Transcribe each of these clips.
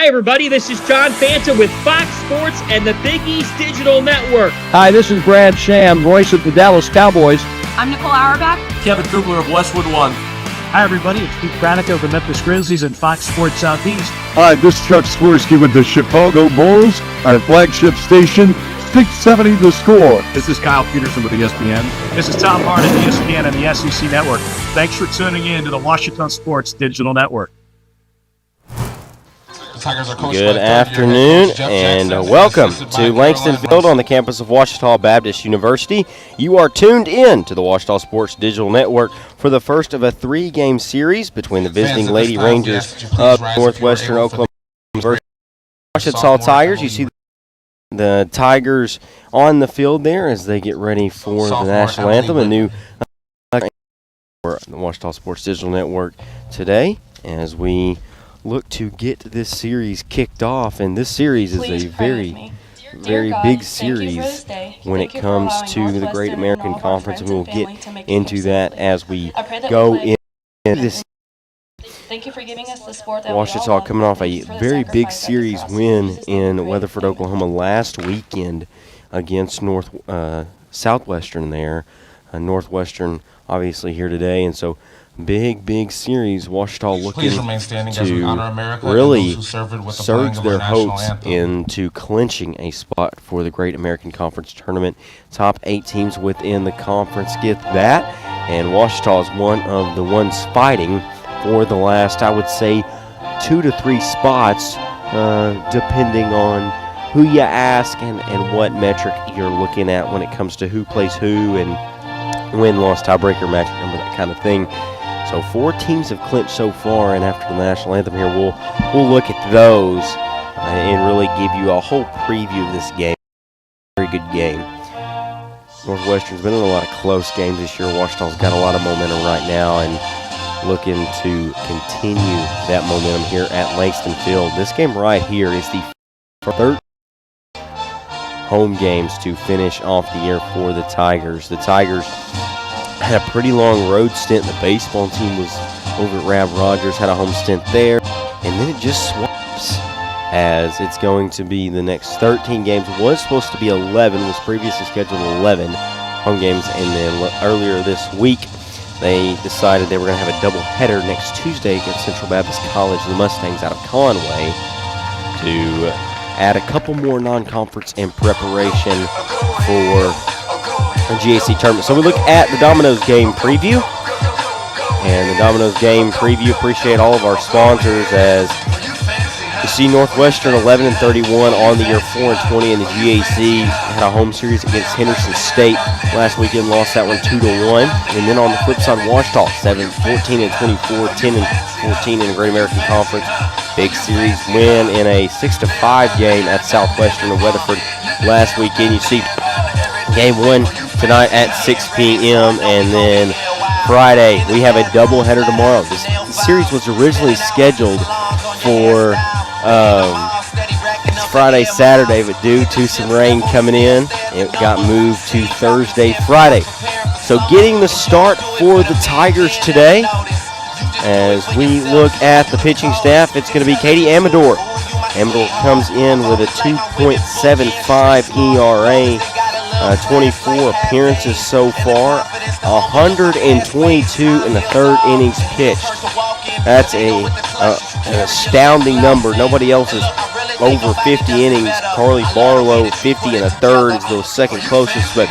everybody, this is John Fanta with Fox Sports and the Big East Digital Network. Hi, this is Brad Sham, voice of the Dallas Cowboys. I'm Nicole Auerbach. Kevin Kugler of Westwood One. Hi, everybody. It's Pete Pranica of the Memphis Grizzlies and Fox Sports Southeast. Hi, this is Chuck Swirsky with the Chicago Bulls, our flagship station, 670 The Score. This is Kyle Peterson with ESPN. This is Tom Hart at ESPN and the SEC Network. Thanks for tuning in to the Washington Sports Digital Network. Good afternoon and welcome to Langston Field on the campus of Ouachita Baptist University. You are tuned in to the Ouachita Sports Digital Network for the first of a three-game series between the visiting Lady Rangers of Northwestern Oklahoma versus Ouachita Tigers. You see the Tigers on the field there as they get ready for the national anthem. A new for the Ouachita Sports Digital Network today as we look to get this series kicked off, and this series is a very big series when it comes to the Great American Conference, and we'll get into that as we go in this. Thank you for giving us the sport that Ouachita coming off a very big series win in Weatherford, Oklahoma last weekend against Southwestern there. Northwestern obviously here today, and so big series. Ouachita looking to really surge their hopes into clinching a spot for the Great American Conference Tournament. Top 8 teams within the conference get that, and Ouachita is one of the ones fighting for the last, I would say, 2 to 3 spots, depending on who you ask and what metric you're looking at when it comes to who plays who and win-loss tiebreaker match, remember that kind of thing. So 4 teams have clinched so far, and after the national anthem here, we'll look at those and really give you a whole preview of this game. Very good game. Northwestern's been in a lot of close games this year. Ouachita's got a lot of momentum right now and looking to continue that momentum here at Langston Field. This game right here is the third home games to finish off the year for the Tigers. The Tigers had a pretty long road stint. The baseball team was over at Rav Rogers, had a home stint there, and then it just swaps as it's going to be the next 13 games. It was supposed to be 11, was previously scheduled 11 home games, and then earlier this week they decided they were going to have a doubleheader next Tuesday against Central Baptist College, the Mustangs out of Conway, to add a couple more non-conference in preparation for a GAC tournament. So we look at the Domino's game preview. And the Domino's game preview, appreciate all of our sponsors as you see Northwestern 11-31 on the year, 4-20 in the GAC. Had a home series against Henderson State last weekend, lost that one 2-1. And then on the flip side, Ouachita 14-24, 10-14 in the Great American Conference. Big series win in a 6-5 game at Southwestern of Weatherford last weekend. You see game 1 tonight at 6 p.m. and then Friday we have a doubleheader tomorrow. This series was originally scheduled for Friday, Saturday, but due to some rain coming in, it got moved to Thursday, Friday. So getting the start for the Tigers today, as we look at the pitching staff, it's going to be Katie Amador. Amador comes in with a 2.75 ERA. 24 appearances so far, 122 in the third innings pitched. That's an astounding number. Nobody else is over 50 innings. Carly Barlow, 50 and a third, is the second closest. But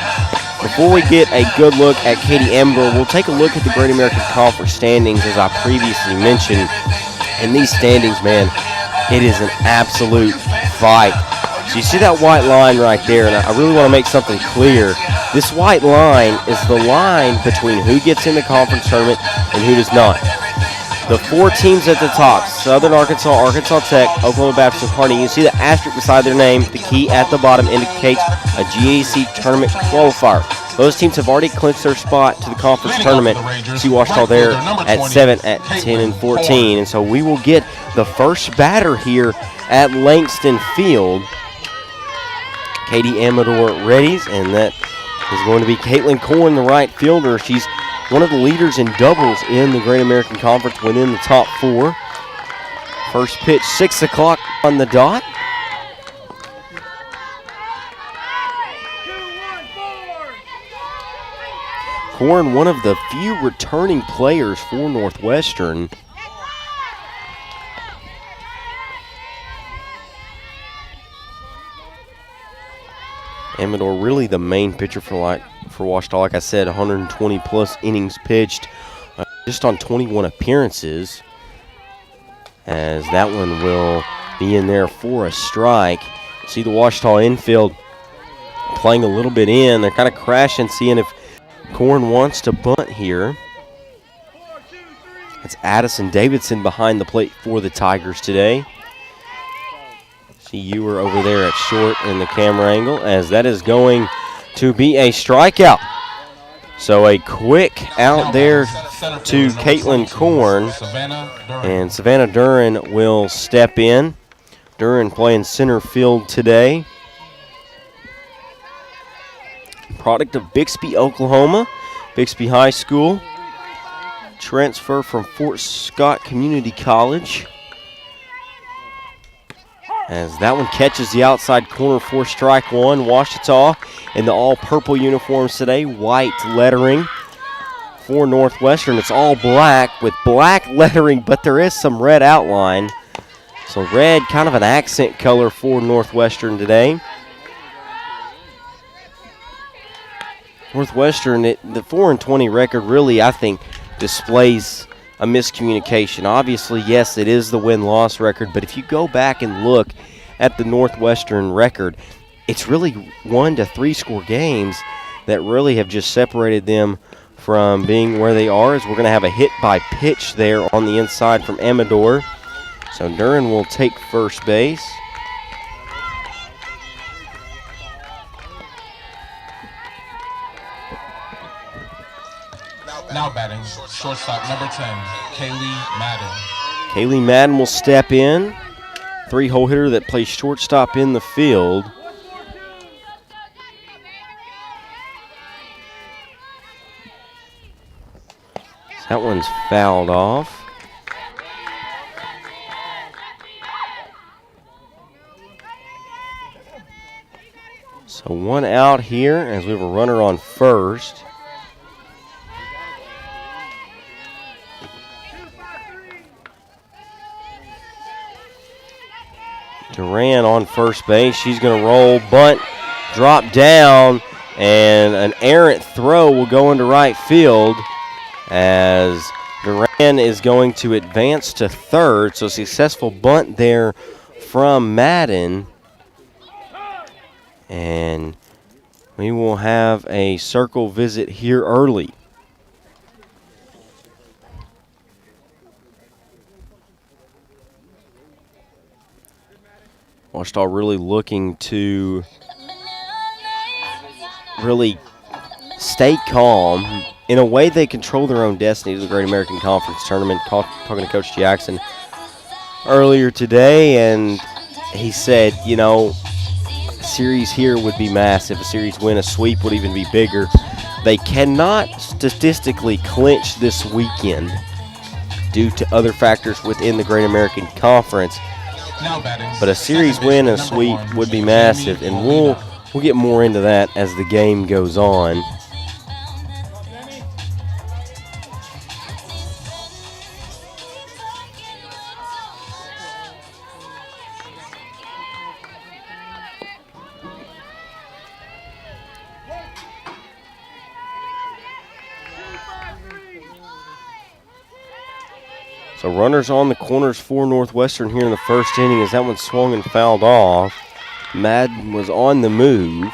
before we get a good look at Katie Amador, we'll take a look at the Great American Conference standings, as I previously mentioned. And these standings, man, it is an absolute fight. So you see that white line right there, and I really want to make something clear. This white line is the line between who gets in the conference tournament and who does not. The 4 teams at the top, Southern Arkansas, Arkansas Tech, Oklahoma Baptist, and Harding. You see the asterisk beside their name. The key at the bottom indicates a GAC tournament qualifier. Those teams have already clinched their spot to the conference tournament. See Ouachita there at 7, at 10, and 14. And so we will get the first batter here at Langston Field. Katie Amador readies, and that is going to be Caitlin Corn, the right fielder. She's one of the leaders in doubles in the Great American Conference within the top 4. First pitch, 6 o'clock on the dot. Corn, one of the few returning players for Northwestern. Amador really the main pitcher for Ouachita. Like I said, 120 plus innings pitched, just on 21 appearances. As that one will be in there for a strike. See the Ouachita infield playing a little bit in. They're kind of crashing, seeing if Corn wants to bunt here. It's Addison Davidson behind the plate for the Tigers today. See Ewer over there at short in the camera angle, as that is going to be a strikeout. So a quick out there to Caitlin Corn, and Savannah Duran will step in. Duran playing center field today. Product of Bixby, Oklahoma, Bixby High School. Transfer from Fort Scott Community College. As that one catches the outside corner for strike one. Ouachita in the all-purple uniforms today. White lettering for Northwestern. It's all black with black lettering, but there is some red outline. So red, kind of an accent color for Northwestern today. Northwestern, the 4-20 record really, I think, displays a miscommunication. Obviously, yes, it is the win-loss record, but if you go back and look at the Northwestern record, it's really 1 to 3 score games that really have just separated them from being where they are, as we're going to have a hit by pitch there on the inside from Amador. So Duran will take first base. Now batting, shortstop number 10, Kaylee Madden. Kaylee Madden will step in. 3-hole hitter that plays shortstop in the field. That one's fouled off. So one out here as we have a runner on first. Duran on first base. She's going to roll, bunt, drop down, and an errant throw will go into right field as Duran is going to advance to third. So successful bunt there from Madden. And we will have a circle visit here early. Ouachita really looking to really stay calm. In a way, they control their own destiny to the Great American Conference Tournament. Talking to Coach Jackson earlier today, and he said, you know, a series here would be massive. A series win, a sweep would even be bigger. They cannot statistically clinch this weekend due to other factors within the Great American Conference. But a series win, a sweep would be massive, and we'll get more into that as the game goes on. So runners on the corners for Northwestern here in the first inning as that one swung and fouled off. Madden was on the move.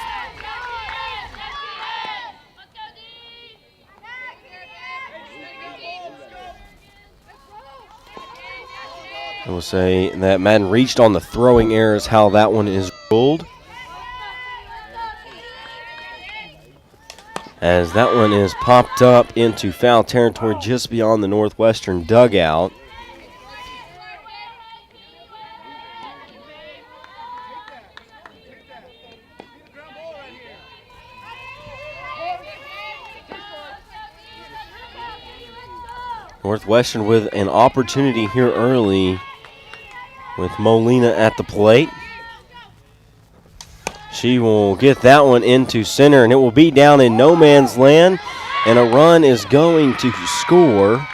I will say that Madden reached on the throwing error is how that one is ruled. As that one is popped up into foul territory just beyond the Northwestern dugout. Northwestern with an opportunity here early with Molina at the plate. She will get that one into center, and it will be down in no man's land, and a run is going to score.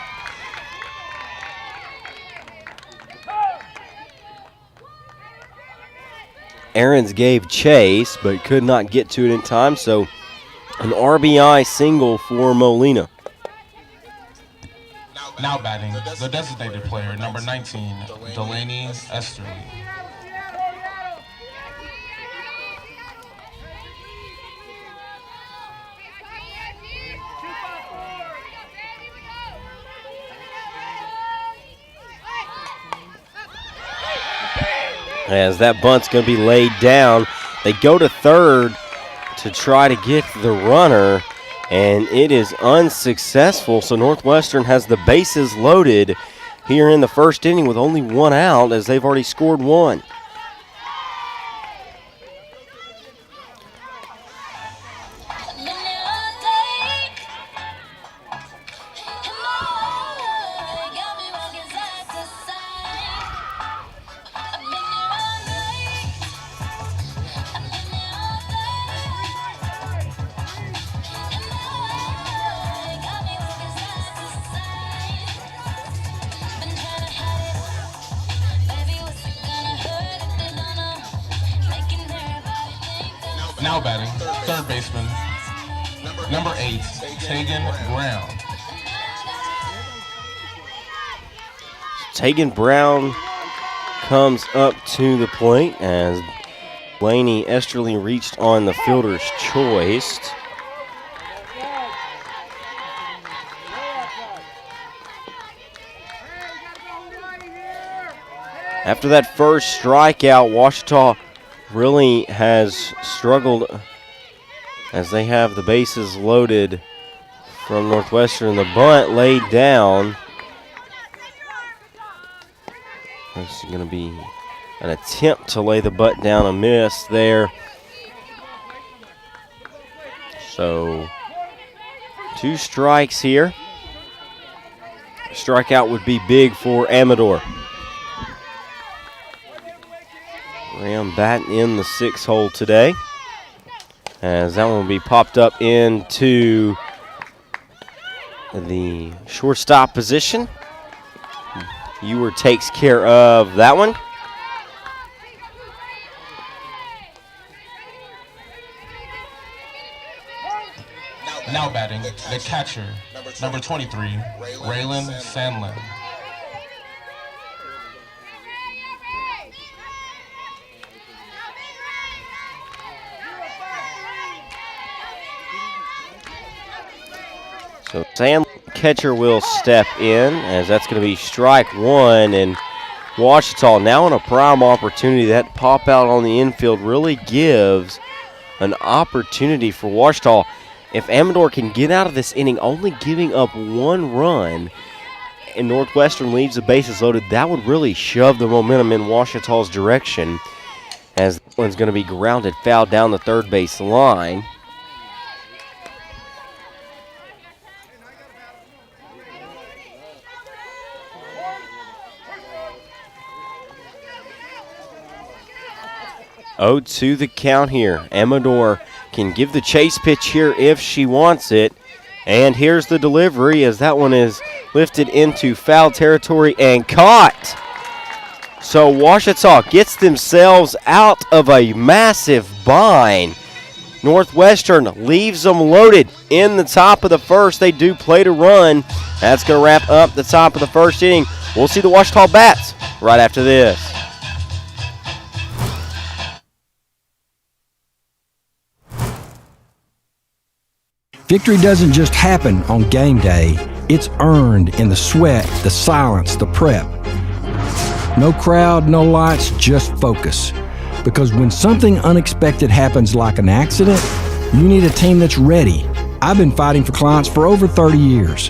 Aarons gave chase, but could not get to it in time, so an RBI single for Molina. Now batting, the designated player, number 19, Delaney Esterly. As that bunt's going to be laid down, they go to third to try to get the runner, and it is unsuccessful. So Northwestern has the bases loaded here in the first inning with only one out, as they've already scored one. Now batting, third baseman, number 8, Tegan Brown. Tegan Brown comes up to the plate as Blaney Esterly reached on the fielder's choice. After that first strikeout, Ouachita really has struggled as they have the bases loaded from Northwestern. The bunt laid down. This is going to be an attempt to lay the butt down, a miss there. So 2 strikes here. Strikeout would be big for Amador. Ram batting in the 6 hole today, as that one will be popped up into the shortstop position. Ewer takes care of that one. Now batting, the catcher, number 23, Raylan Sandlin. So Sam, catcher, will step in, as that's going to be strike 1, and Ouachita now in a prime opportunity. That pop out on the infield really gives an opportunity for Ouachita. If Amador can get out of this inning only giving up 1 run and Northwestern leaves the bases loaded, that would really shove the momentum in Ouachita's direction, as that one's going to be grounded foul down the third base line. Oh, to the count here. Amador can give the chase pitch here if she wants it. And here's the delivery, as that one is lifted into foul territory and caught. So Ouachita gets themselves out of a massive bind. Northwestern leaves them loaded in the top of the first. They do play to run. That's going to wrap up the top of the first inning. We'll see the Ouachita bats right after this. Victory doesn't just happen on game day. It's earned in the sweat, the silence, the prep. No crowd, no lights, just focus. Because when something unexpected happens like an accident, you need a team that's ready. I've been fighting for clients for over 30 years.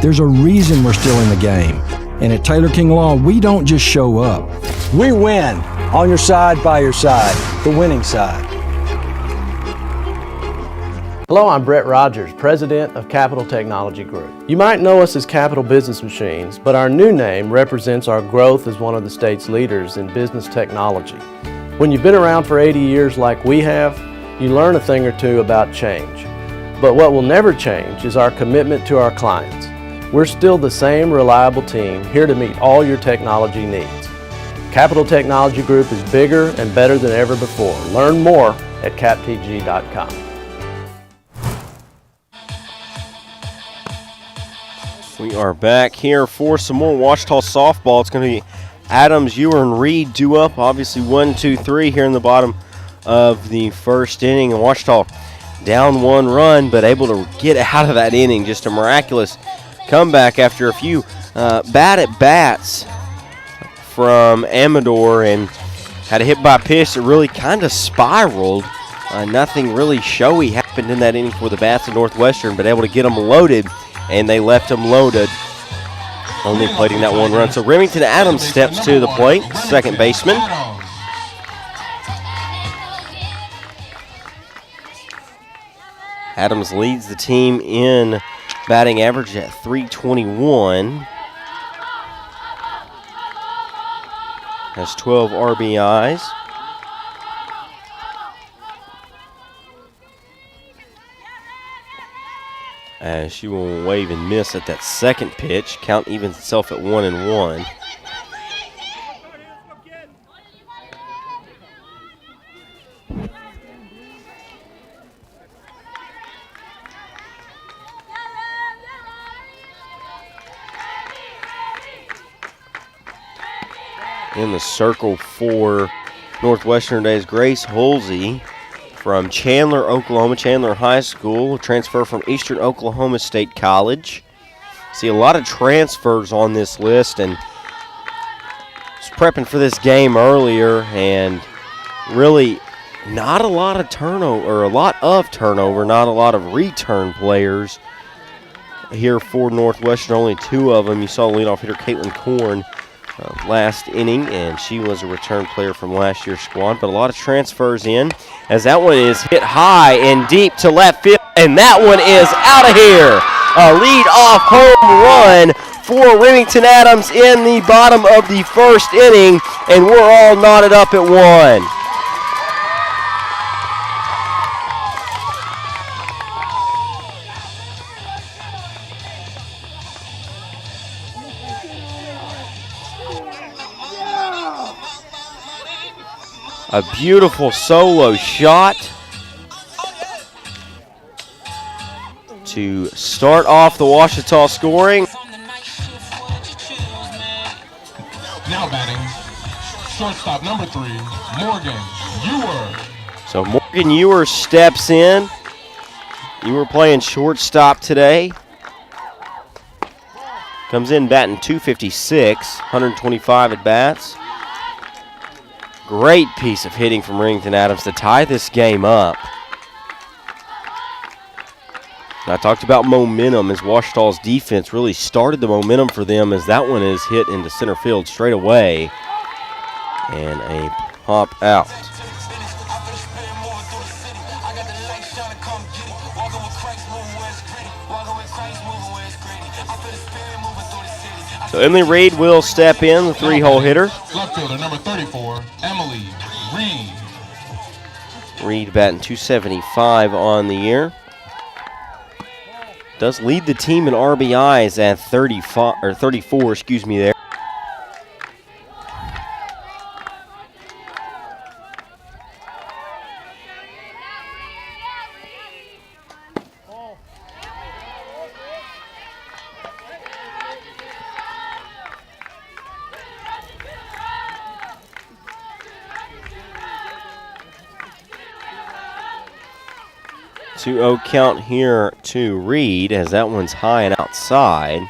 There's a reason we're still in the game. And at Taylor King Law, we don't just show up. We win. On your side, by your side. The winning side. Hello, I'm Brett Rogers, President of Capital Technology Group. You might know us as Capital Business Machines, but our new name represents our growth as one of the state's leaders in business technology. When you've been around for 80 years like we have, you learn a thing or two about change. But what will never change is our commitment to our clients. We're still the same reliable team here to meet all your technology needs. Capital Technology Group is bigger and better than ever before. Learn more at captg.com. We are back here for some more Ouachita softball. It's going to be Adams, Ewer, and Reed due up. Obviously 1, 2, 3 here in the bottom of the first inning. And Ouachita down 1 run, but able to get out of that inning. Just a miraculous comeback after a few bad at-bats from Amador, and had a hit by pitch that really kind of spiraled. Nothing really showy happened in that inning for the bats of Northwestern, but able to get them loaded. And they left him loaded, only plating that 1 run. So Remington Adams steps to the plate, second baseman. Adams leads the team in batting average at .321. Has 12 RBIs. As she will wave and miss at that second pitch. Count evens itself at 1-1. In the circle for Northwestern today is Grace Holsey from Chandler, Oklahoma, Chandler High School, transfer from Eastern Oklahoma State College. See a lot of transfers on this list, and was prepping for this game earlier, and really not a lot of turnover, or a lot of turnover, not a lot of return players here for Northwestern. Only 2 of them. You saw leadoff hitter Caitlin Korn last inning, and she was a return player from last year's squad. But a lot of transfers in, as that one is hit high and deep to left field, and that one is out of here. A lead-off home run for Remington Adams in the bottom of the first inning, and we're all knotted up at 1. A beautiful solo shot to start off the Ouachita scoring. Now batting, shortstop number 3, Morgan Ewer. So Morgan Ewer steps in. Ewer playing shortstop today. Comes in batting .256, 125 at bats. Great piece of hitting from Remington Adams to tie this game up. And I talked about momentum, as Ouachita's defense really started the momentum for them, as that one is hit into center field straight away. And a pop out. So Emily Reed will step in, the 3-hole hitter. Left fielder number 34, Emily Reed. Reed batting .275 on the year. Does lead the team in RBIs at 34, excuse me there. .2-0 count here to Reed, as that one's high and outside.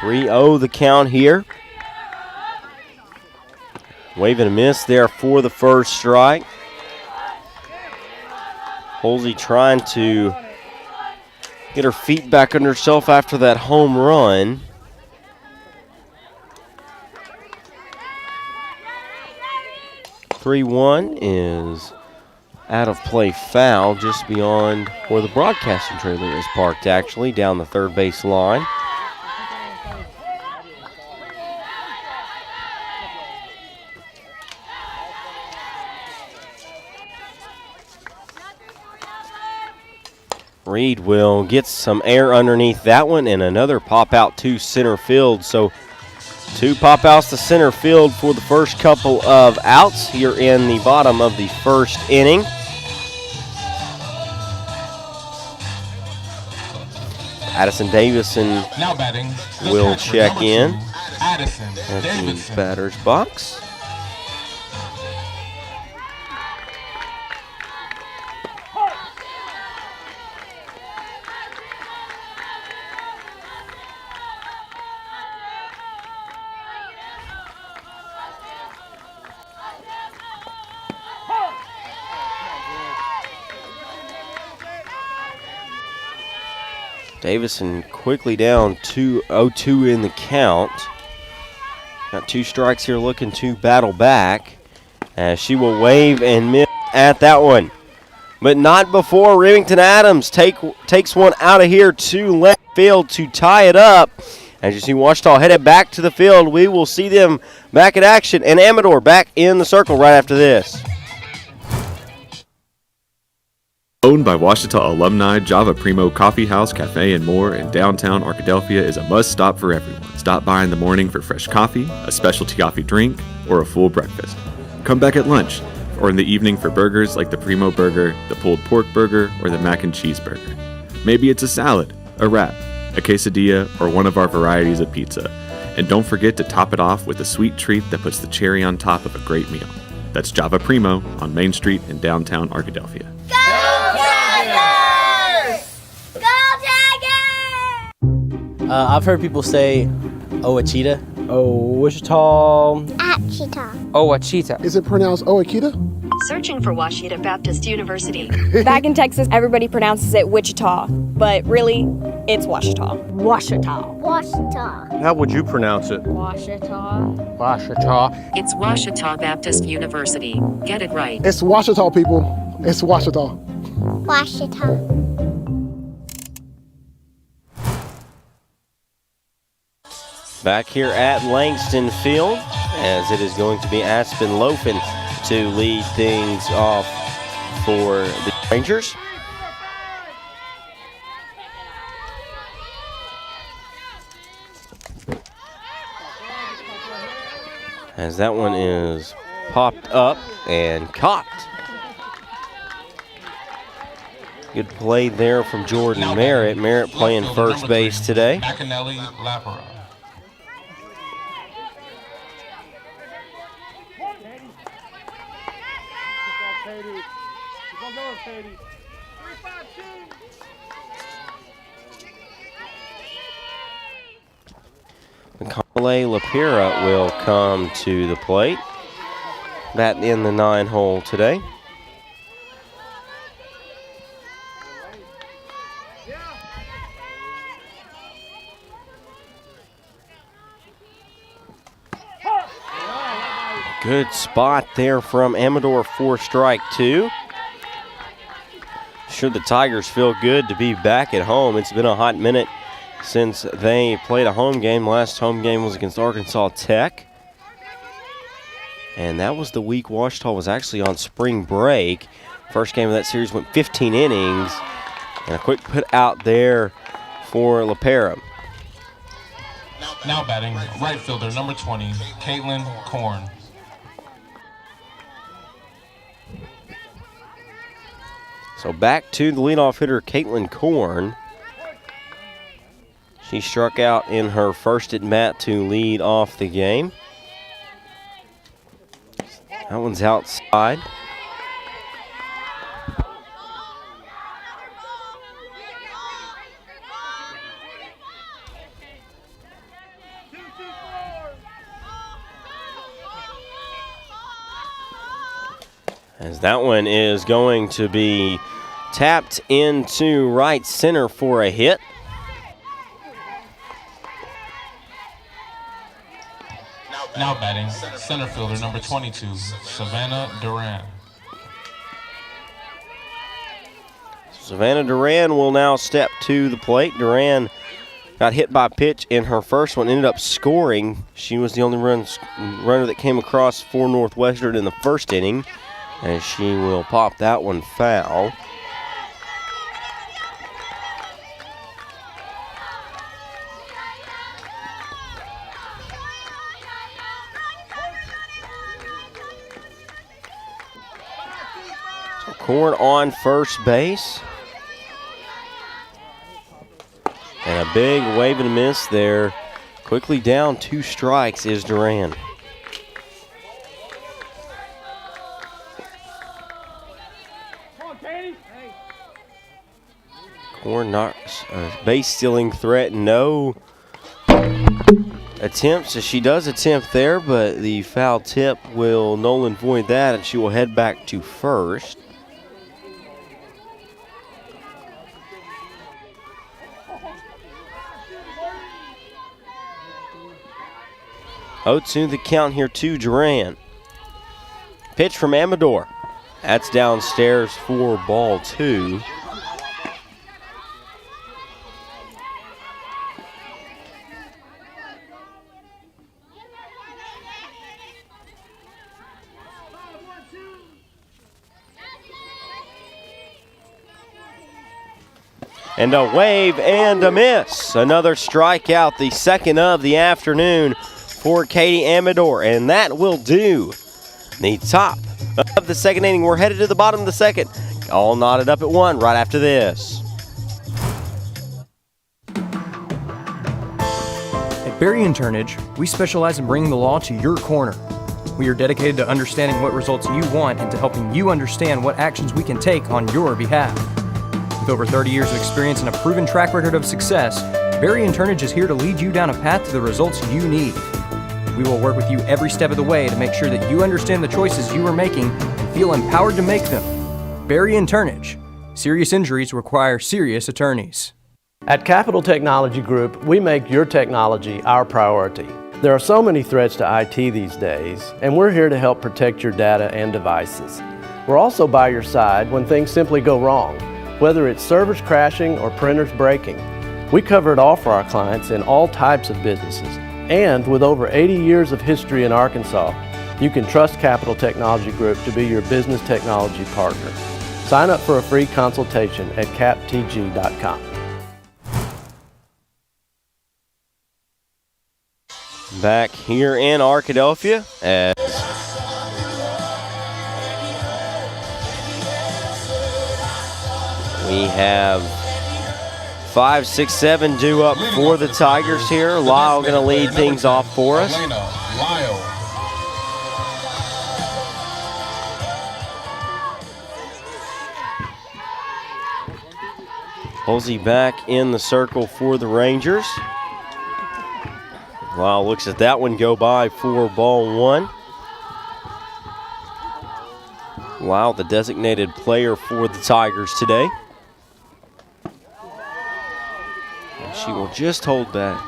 .3-0 the count here. Wave and a miss there for the first strike. Holsey trying to get her feet back under herself after that home run. 3-1 is out of play foul just beyond where the broadcasting trailer is parked, actually, down the third base line. Reed will get some air underneath that one and another pop out to center field. So 2 pop outs to center field for the first couple of outs here in the bottom of the first inning. Addison Davison Now batting, will check number in 2, Addison at the Davidson. batter's box. Davison quickly down 2-0-2 in the count. Got 2 strikes here, looking to battle back as she will wave and miss at that one. But not before Remington Adams takes one out of here to left field to tie it up. As you see Ouachita headed back to the field, we will see them back in action. And Amador back in the circle right after this. Owned by Ouachita alumni, Java Primo Coffee House, Cafe, and more in downtown Arkadelphia is a must-stop for everyone. Stop by in the morning for fresh coffee, a specialty coffee drink, or a full breakfast. Come back at lunch, or in the evening for burgers like the Primo Burger, the Pulled Pork Burger, or the Mac and Cheese Burger. Maybe it's a salad, a wrap, a quesadilla, or one of our varieties of pizza. And don't forget to top it off with a sweet treat that puts the cherry on top of a great meal. That's Java Primo on Main Street in downtown Arkadelphia. I've heard people say Ouachita. Ouachita. Achita. Ouachita. Is it pronounced Ouachita? Searching for Ouachita Baptist University. Back in Texas, everybody pronounces it Wichita, but really, it's Ouachita. Ouachita. Ouachita. How would you pronounce it? Ouachita. Ouachita. It's Ouachita Baptist University. Get it right. It's Ouachita, people. It's Ouachita. Ouachita. Back here at Langston Field, as it is going to be Aspen Lofen to lead things off for the Rangers. As that one is popped up and caught. Good play there from Jordan Merritt. Merritt playing first base today. Akinelli Lapara. Kamale Lapira will come to the plate. Batting in the 9-hole today. Good spot there from Amador for strike 2. Sure, the Tigers feel good to be back at home. It's been a hot minute since they played a home game. Last home game was against Arkansas Tech. And that was the week Ouachita was actually on spring break. First game of that series went 15 innings. And a quick put out there for LaPera. Now batting, right fielder, number 20, Caitlin Korn. So back to the leadoff hitter, Caitlin Korn. She struck out in her first at bat to lead off the game. That one's outside. As that one is going to be tapped into right center for a hit. Now batting, center fielder number 22, Savannah Duran. Savannah Duran will now step to the plate. Duran got hit by a pitch in her first one, ended up scoring. She was the only runner that came across for Northwestern in the first inning, and she will pop that one foul. So Korn on first base. And a big wave and a miss there. Quickly down 2 strikes is Duran. Korn knocks a base stealing threat. No attempts. She does attempt there, but the foul tip will null and void that, and she will head back to first. Otsu the count here to Duran. Pitch from Amador. That's downstairs for ball 2. And a wave and a miss. Another strikeout, the second of the afternoon for Katie Amador, and that will do the top of the second inning. We're headed to the bottom of the second. All knotted up at 1 right after this. At Berry & Turnage, we specialize in bringing the law to your corner. We are dedicated to understanding what results you want and to helping you understand what actions we can take on your behalf. With over 30 years of experience and a proven track record of success, Berry & Turnage is here to lead you down a path to the results you need. We will work with you every step of the way to make sure that you understand the choices you are making and feel empowered to make them. Berry & Turnage. Serious injuries require serious attorneys. At Capital Technology Group, we make your technology our priority. There are so many threats to IT these days, and we're here to help protect your data and devices. We're also by your side when things simply go wrong, whether it's servers crashing or printers breaking. We cover it all for our clients in all types of businesses. And with over 80 years of history in Arkansas, you can trust Capital Technology Group to be your business technology partner. Sign up for a free consultation at captg.com. Back here in Arkadelphia as we have 5, 6, 7 due up for the Tigers here. Lyle going to lead things off for us. Halsey back in the circle for the Rangers. Lyle looks at that one go by for ball 1. Lyle, the designated player for the Tigers today. She will just hold that.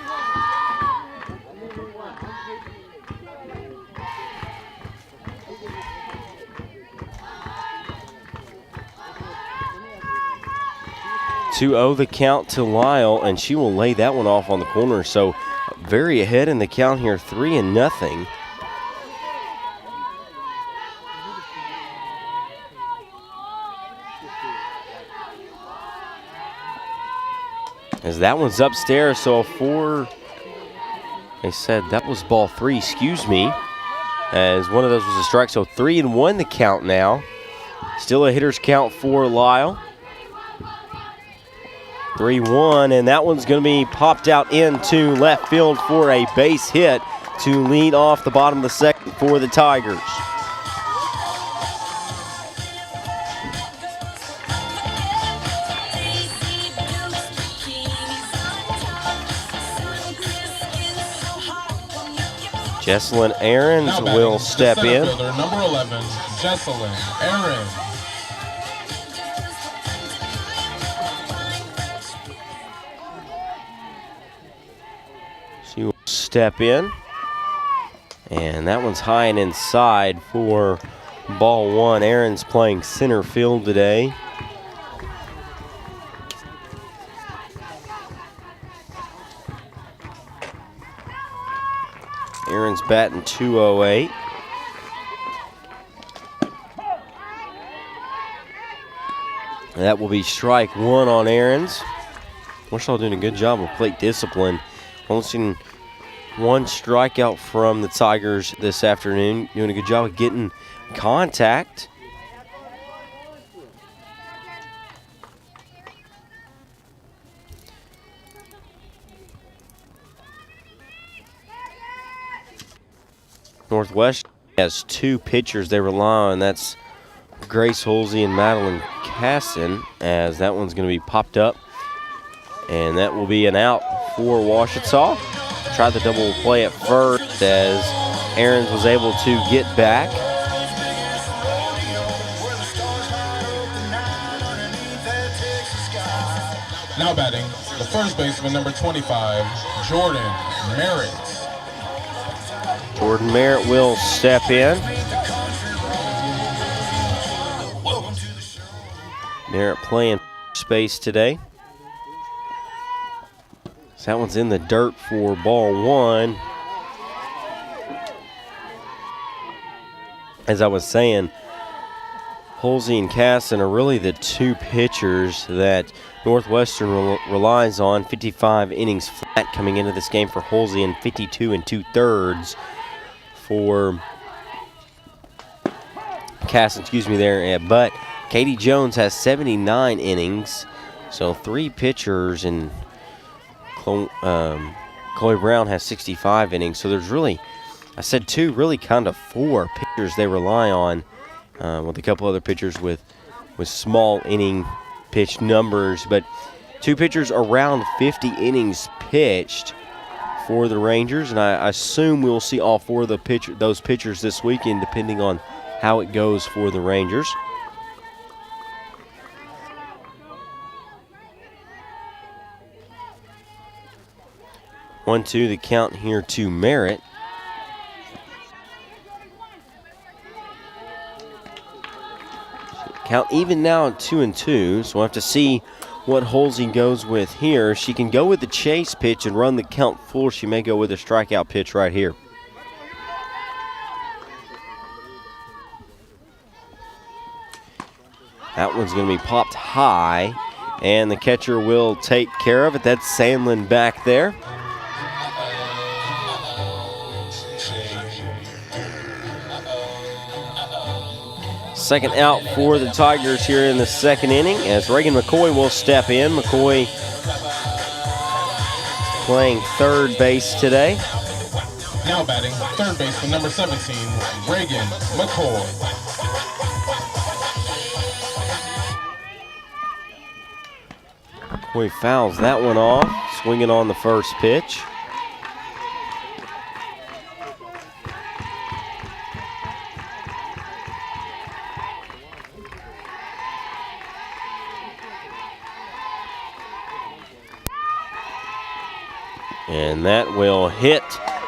(2-0) the count to Lyle, and she will lay that one off on the corner. So very ahead in the count here, 3-0. As that one's upstairs, so a 4, they said that was ball 3, excuse me, as one of those was a strike. So 3-1 the count now. Still a hitter's count for Lyle. 3-1, and that one's going to be popped out into left field for a base hit to lead off the bottom of the second for the Tigers. Jesselyn Aarons will step in. Number 11, Jesselyn Aarons. She will step in. And that one's high and inside for ball one. Aaron's playing center field today. Aaron's batting .208. That will be strike one on Aaron's. Wichita doing a good job of plate discipline. Only seen one strikeout from the Tigers this afternoon. Doing a good job of getting contact. Northwest has two pitchers they rely on. That's Grace Holsey and Madeline Casson, as that one's going to be popped up. And that will be an out for Ouachita. Tried the double play at first as Aarons was able to get back. Now batting, the first baseman, number 25, Jordan Merritt. Jordan Merritt will step in. Merritt playing space today. So that one's in the dirt for ball one. As I was saying, Holsey and Casson are really the two pitchers that Northwestern relies on. 55 innings flat coming into this game for Holsey and 52 2/3 for Casson, there. But Katie Jones has 79 innings, so three pitchers, and Chloe Brown has 65 innings. So there's really, I said two, really kind of four pitchers they rely on, with a couple other pitchers with small inning pitch numbers. But two pitchers around 50 innings pitched for the Rangers, and I assume we'll see all four of those pitchers this weekend, depending on how it goes for the Rangers. 1-2 the count here to Merritt. Count even now at 2-2, so we'll have to see what Holsey goes with here. She can go with the chase pitch and run the count full. She may go with a strikeout pitch right here. That one's going to be popped high, and the catcher will take care of it. That's Sandlin back there. Second out for the Tigers here in the second inning, as Reagan McCoy will step in. McCoy playing third base today. Now batting, third baseman, number 17, Reagan McCoy. McCoy fouls that one off, swinging on the first pitch. And that will hit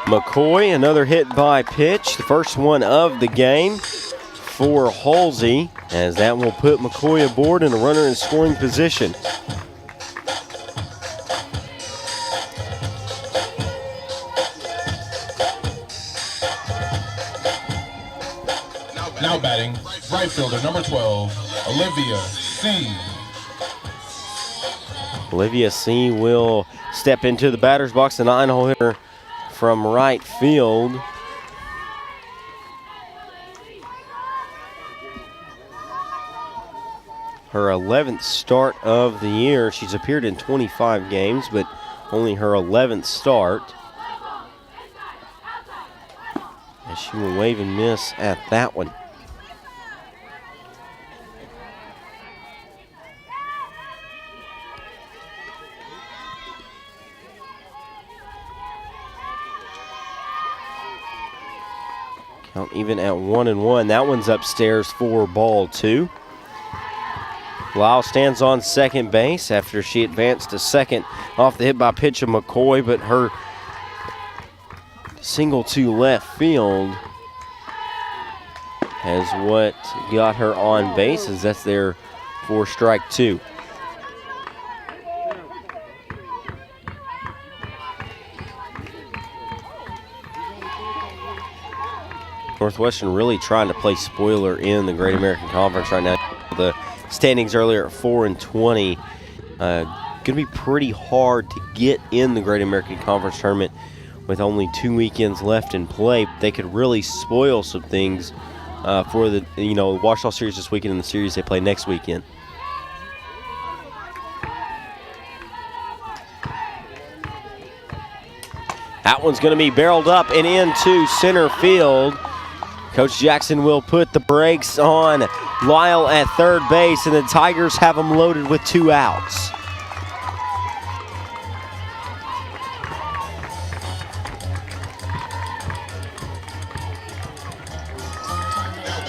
McCoy. Another hit by pitch, the first one of the game for Halsey, as that will put McCoy aboard and a runner in scoring position. Now batting, right fielder, number 12, Olivia C. Olivia C. will step into the batter's box, the 9-hole hitter from right field. Her 11th start of the year. She's appeared in 25 games, but only her 11th start. And she will wave and miss at that one. Count even at 1-1. That one's upstairs for ball two. Lyle stands on second base after she advanced to second off the hit by pitch of McCoy, but her single to left field has what got her on base, as that's there for strike two. Northwestern really trying to play spoiler in the Great American Conference right now. The standings earlier at 4-20. Going to be pretty hard to get in the Great American Conference tournament with only 2 weekends left in play. They could really spoil some things for the Washita series this weekend and the series they play next weekend. That one's going to be barreled up and into center field. Coach Jackson will put the brakes on Lyle at third base, and the Tigers have him loaded with 2 outs.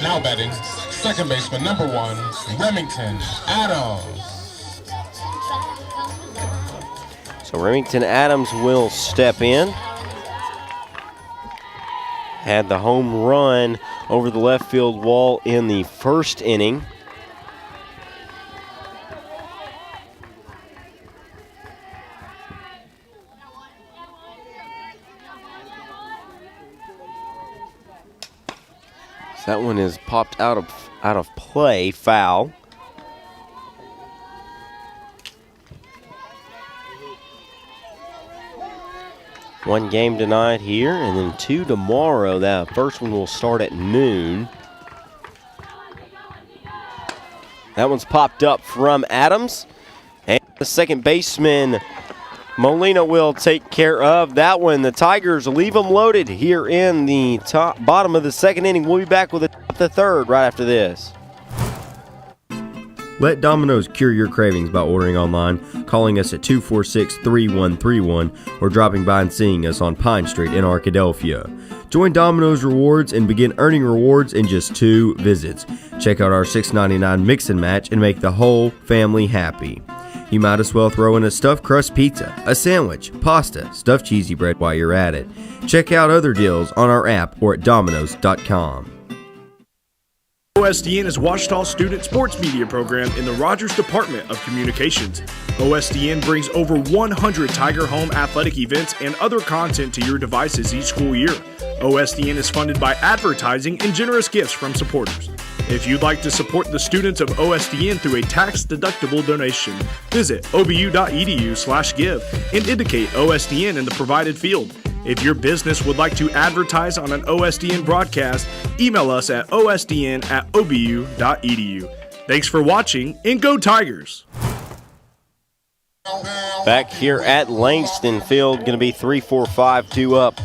Now batting, second baseman number 1, Remington Adams. So Remington Adams will step in. Had the home run over the left field wall in the first inning. So that one is popped out of play, foul. One game tonight here, and then 2 tomorrow. That first one will start at noon. That one's popped up from Adams. And the second baseman, Molina, will take care of that one. The Tigers leave them loaded here in the bottom of the second inning. We'll be back with the third right after this. Let Domino's cure your cravings by ordering online, calling us at 246-3131, or dropping by and seeing us on Pine Street in Arkadelphia. Join Domino's Rewards and begin earning rewards in just 2 visits. Check out our $6.99 mix and match and make the whole family happy. You might as well throw in a stuffed crust pizza, a sandwich, pasta, stuffed cheesy bread while you're at it. Check out other deals on our app or at Domino's.com. OSDN is Washita's student sports media program in the Rogers Department of Communications. OSDN brings over 100 Tiger Home athletic events and other content to your devices each school year. OSDN is funded by advertising and generous gifts from supporters. If you'd like to support the students of OSDN through a tax-deductible donation, visit obu.edu/give and indicate OSDN in the provided field. If your business would like to advertise on an OSDN broadcast, email us at osdn@obu.edu. Thanks for watching, and go Tigers! Back here at Langston Field, going to be 3-4-5, 2 up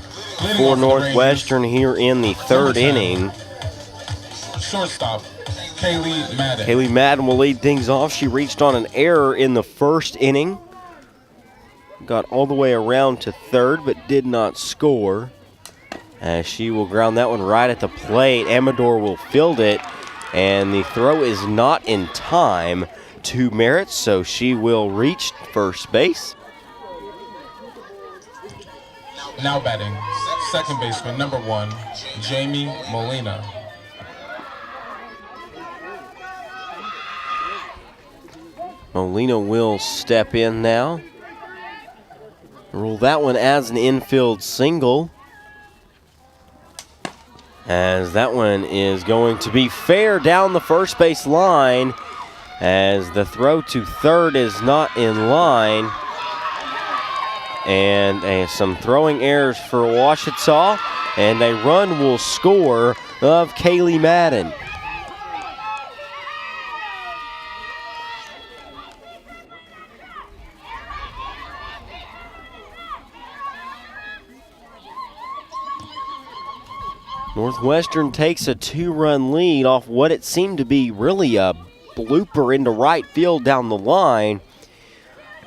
for Northwestern here in the third inning. Shortstop, Kaylee Madden. Kaylee Madden will lead things off. She reached on an error in the first inning. Got all the way around to third, but did not score. As she will ground that one right at the plate. Amador will field it, and the throw is not in time to Merritt, so she will reach first base. Now batting, second baseman number 1, Jamie Molina. Molina will step in now. Rule that one as an infield single, as that one is going to be fair down the first base line, as the throw to third is not in line, and some throwing errors for Washita, and a run will score of Kaylee Madden. Northwestern takes a 2-run lead off what it seemed to be really a blooper into right field down the line.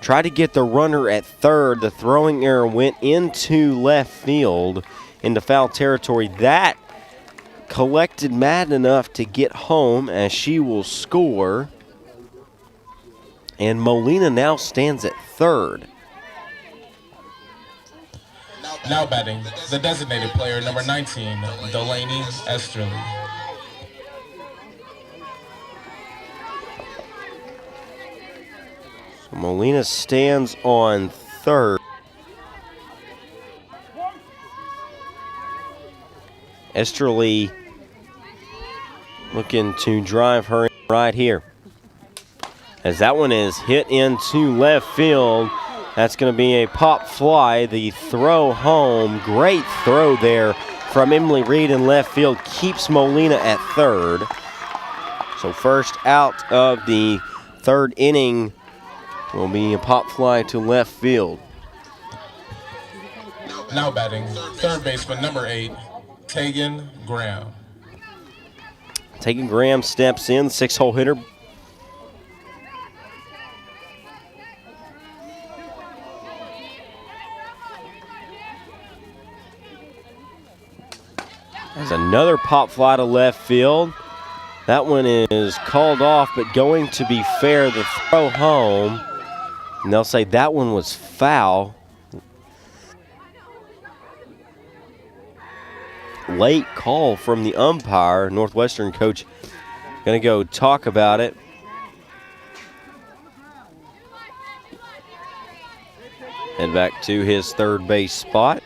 Tried to get the runner at third. The throwing error went into left field into foul territory. That collected Madden enough to get home as she will score. And Molina now stands at third. Now batting, the designated player, number 19, Delaney Esterly. So Molina stands on third. Esterly looking to drive her in right here. As that one is hit into left field. That's going to be a pop fly. The throw home. Great throw there from Emily Reed in left field. Keeps Molina at third. So first out of the third inning will be a pop fly to left field. Now batting, third baseman, number 8, Tegan Graham. Tegan Graham steps in, 6-hole hitter. There's another pop fly to left field. That one is called off, but going to be fair, the throw home. And they'll say that one was foul. Late call from the umpire. Northwestern coach going to go talk about it. Head back to his third base spot.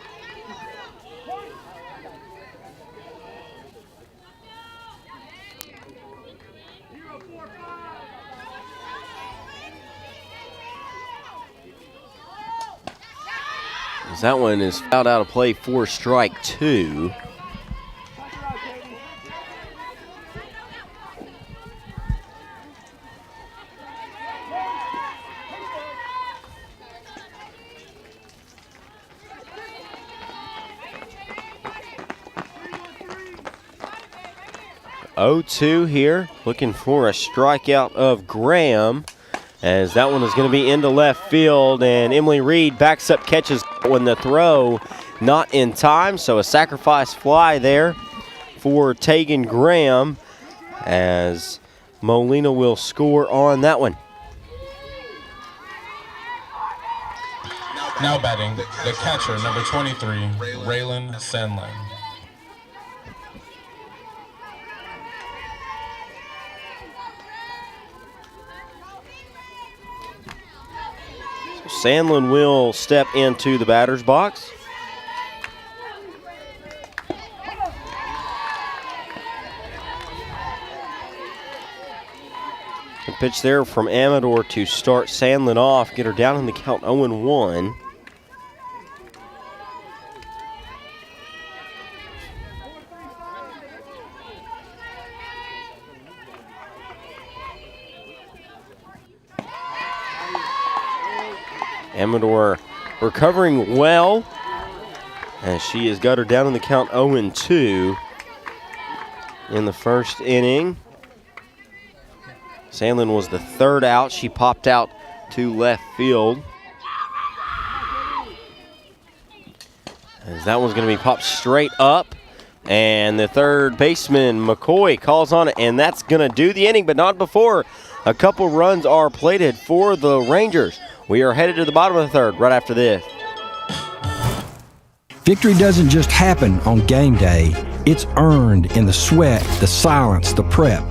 That one is fouled out of play for strike 2. Oh-2 here, looking for a strikeout of Graham, as that one is going to be into left field, and Emily Reed backs up, catches when the throw not in time, so a sacrifice fly there for Tegan Graham, as Molina will score on that one. Now batting, the catcher, number 23, Raylan Sandlin. Sandlin will step into the batter's box. A pitch there from Amador to start Sandlin off, get her down in the count 0-1. Amador recovering well, as she has got her down in the count 0-2 in the first inning. Sandlin was the third out. She popped out to left field. As that one's going to be popped straight up, and the third baseman, McCoy, calls on it, and that's going to do the inning, but not before a couple runs are plated for the Rangers. We are headed to the bottom of the third right after this. Victory doesn't just happen on game day. It's earned in the sweat, the silence, the prep.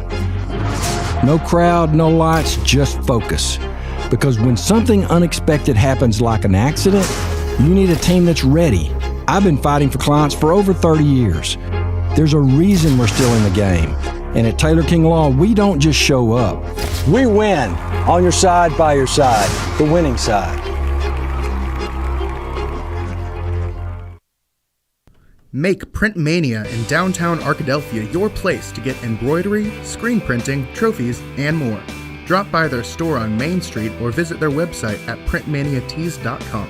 No crowd, no lights, just focus. Because when something unexpected happens like an accident, you need a team that's ready. I've been fighting for clients for over 30 years. There's a reason we're still in the game. And at Taylor King Law, we don't just show up. We win on your side, by your side, the winning side. Make Print Mania in downtown Arkadelphia your place to get embroidery, screen printing, trophies, and more. Drop by their store on Main Street or visit their website at printmaniatees.com.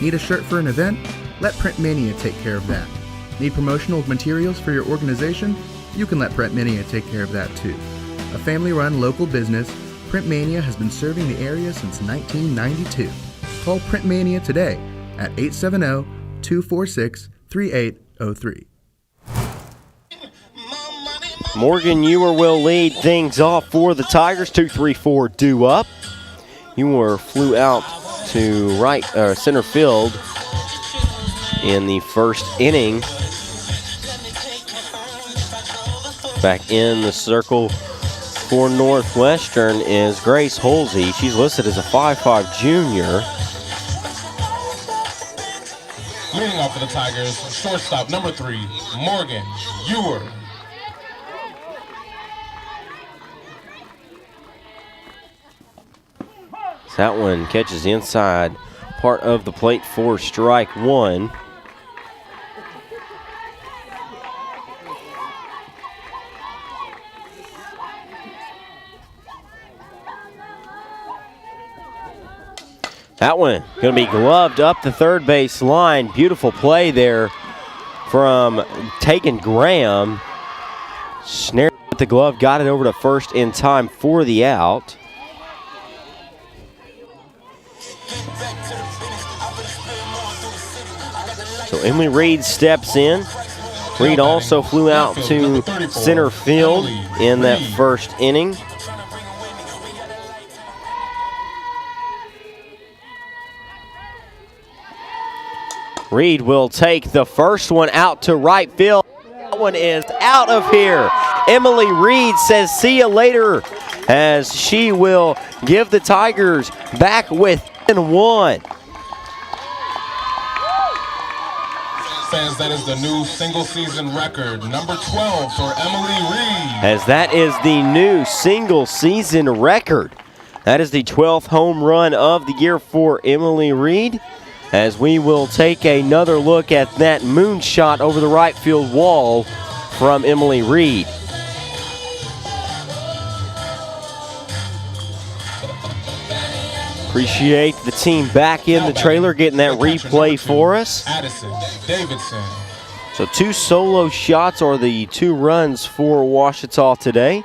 Need a shirt for an event? Let Print Mania take care of that. Need promotional materials for your organization? You can let Print Mania take care of that too. A family-run local business, Print Mania has been serving the area since 1992. Call Print Mania today at 870-246-3803. Morgan Ewer will lead things off for the Tigers. 2-3-4 due up. Ewer flew out to center field in the first inning. Back in the circle for Northwestern is Grace Holsey. She's listed as a 5'5" junior. Leading off for the Tigers, shortstop number 3, Morgan Ewer. That one catches the inside part of the plate for strike one. That one going to be gloved up the third base line. Beautiful play there from Tegan Graham. Snared with the glove, got it over to first in time for the out. So Emily Reed steps in. Reed also flew out to center field in that first inning. Reed will take the first one out to right field. That one is out of here. Emily Reed says see you later as she will give the Tigers back within one. Fans, that is the new single season record, number 12 for Emily Reed. As that is the new single season record. That is the 12th home run of the year for Emily Reed. As we will take another look at that moonshot over the right field wall from Emily Reed. Appreciate the team back in the trailer getting that replay for us. Addison Davidson. So 2 solo shots are the 2 runs for Ouachita today.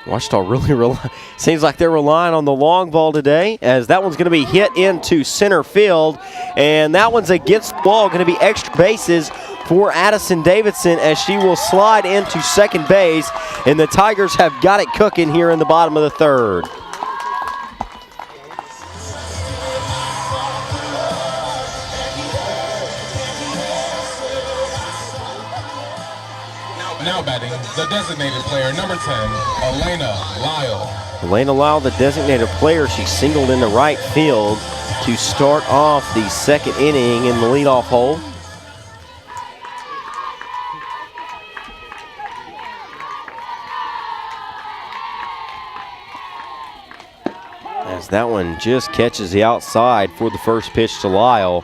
Ouachita really seems like they're relying on the long ball today, as that one's going to be hit into center field, and that one's against the wall. Going to be extra bases for Addison Davidson as she will slide into second base, and the Tigers have got it cooking here in the bottom of the third. Now batting, the designated player, number 10, Elena Lyle. Elena Lyle, the designated player, she singled into right field to start off the second inning in the leadoff hole. As that one just catches the outside for the first pitch to Lyle.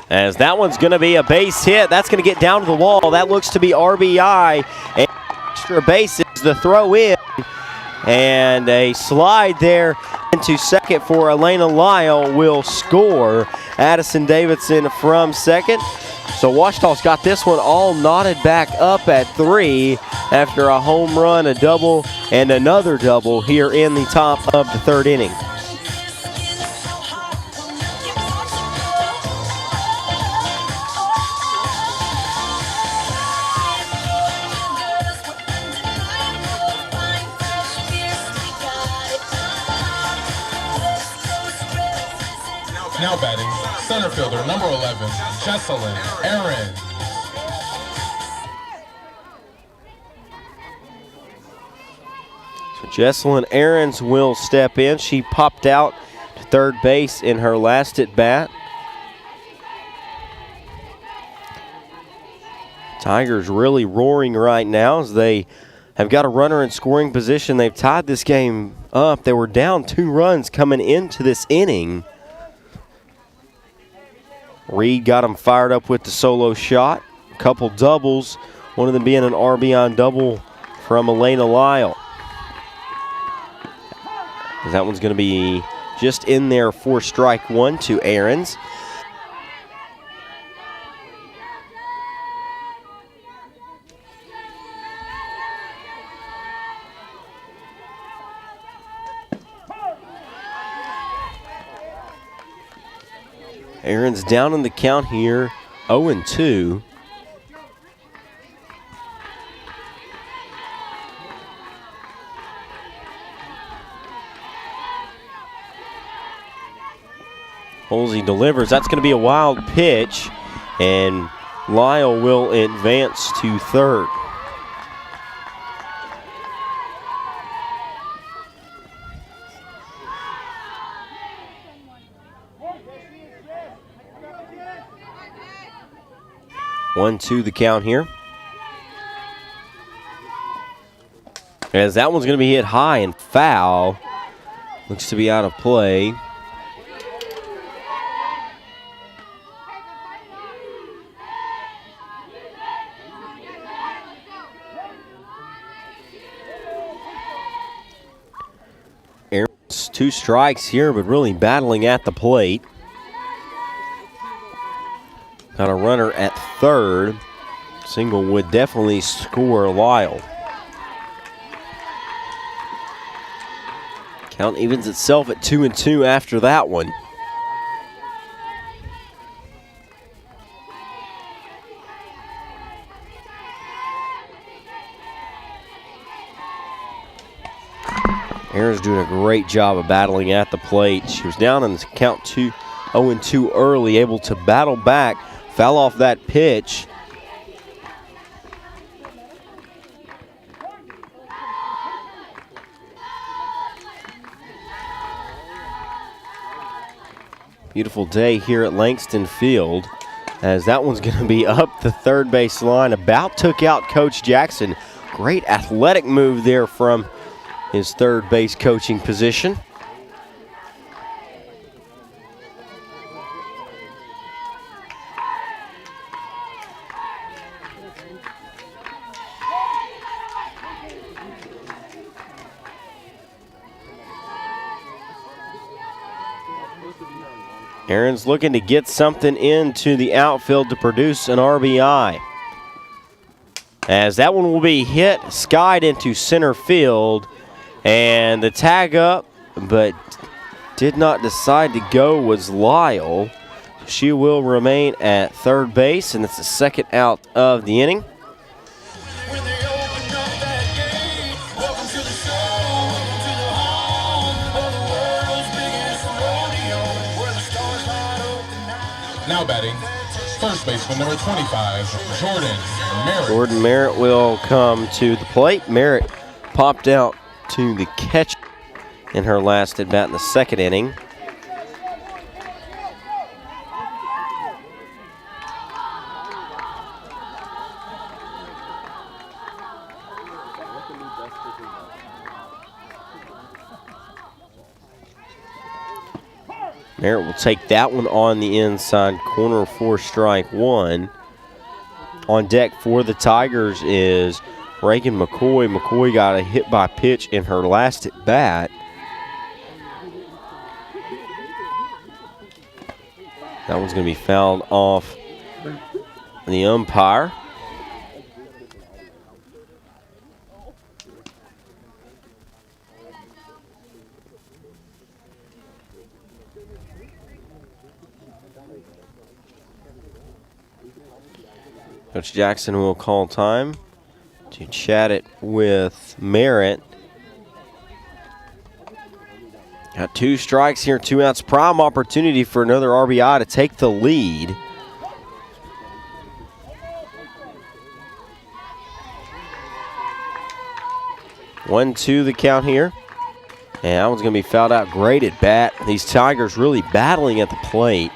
As that one's going to be a base hit. That's going to get down to the wall. That looks to be RBI. And extra bases, the throw in. And a slide there into second for Elena Lyle will score. Addison Davidson from second. So Ouachita's got this one all knotted back up at 3 after a home run, a double, and another double here in the top of the third inning. Now batting, center fielder, number 11, Jesselyn Aaron. So Jesselyn Aarons will step in. She popped out to third base in her last at bat. Tigers really roaring right now as they have got a runner in scoring position. They've tied this game up. They were down 2 runs coming into this inning. Reed got them fired up with the solo shot. A couple doubles, one of them being an RBI double from Elena Lyle. That one's going to be just in there for strike one to Aarons. Aaron's down in the count here, 0-2. Holsey delivers. That's going to be a wild pitch, and Lyle will advance to third. One, two, the count here. As that one's going to be hit high and foul. Looks to be out of play. Aaron's 2 strikes here, but really battling at the plate. Got a runner at third. Single would definitely score Lyle. Count evens itself at 2-2 after that one. Aaron's doing a great job of battling at the plate. She was down in the count 0-2 early, able to battle back, foul off that pitch. Beautiful day here at Langston Field, as that one's going to be up the third base line. About took out Coach Jackson. Great athletic move there from his third base coaching position. Aaron's looking to get something into the outfield to produce an RBI. As that one will be hit, skied into center field, and the tag up, but did not decide to go, was Lyle. She will remain at third base, and it's the second out of the inning. Now batting, first baseman number 25, Jordan Merritt. Jordan Merritt will come to the plate. Merritt popped out to the catch in her last at bat in the second inning. Merritt will take that one on the inside corner for strike one. On deck for the Tigers is Reagan McCoy. McCoy got a hit by pitch in her last at bat. That one's going to be fouled off the umpire. Coach Jackson will call time to chat it with Merritt. Got 2 strikes here, 2 outs. Prime opportunity for another RBI to take the lead. One, two, the count here. And that one's going to be fouled out. Great at bat. These Tigers really battling at the plate.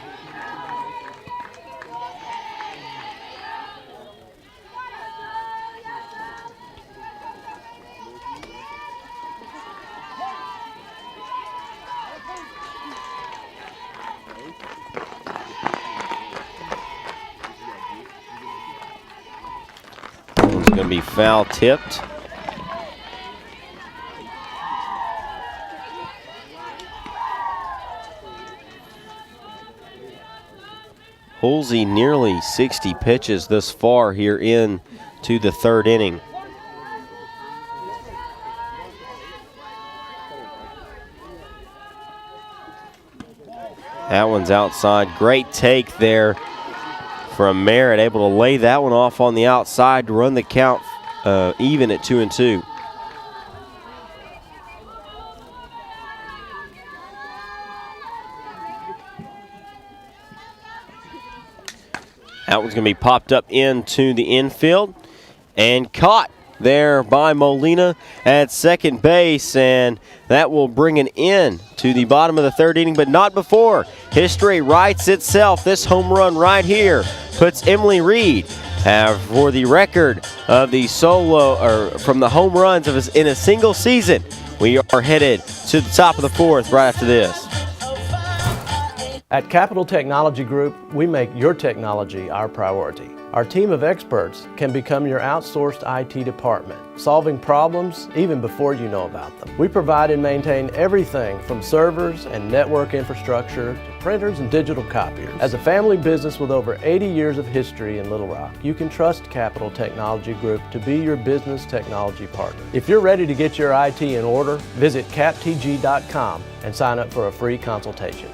Going to be foul tipped. Holsey nearly 60 pitches thus far here in to the third inning. That one's outside. Great take there from Merritt, able to lay that one off on the outside to run the count even at 2-2. That one's going to be popped up into the infield and caught there by Molina at second base, and that will bring an end to the bottom of the third inning, but not before. History writes itself. This home run right here puts Emily Reed for the record of the from the home runs in a single season. We are headed to the top of the fourth right after this. At Capital Technology Group, we make your technology our priority. Our team of experts can become your outsourced IT department, solving problems even before you know about them. We provide and maintain everything from servers and network infrastructure to printers and digital copiers. As a family business with over 80 years of history in Little Rock, you can trust Capital Technology Group to be your business technology partner. If you're ready to get your IT in order, visit captg.com and sign up for a free consultation.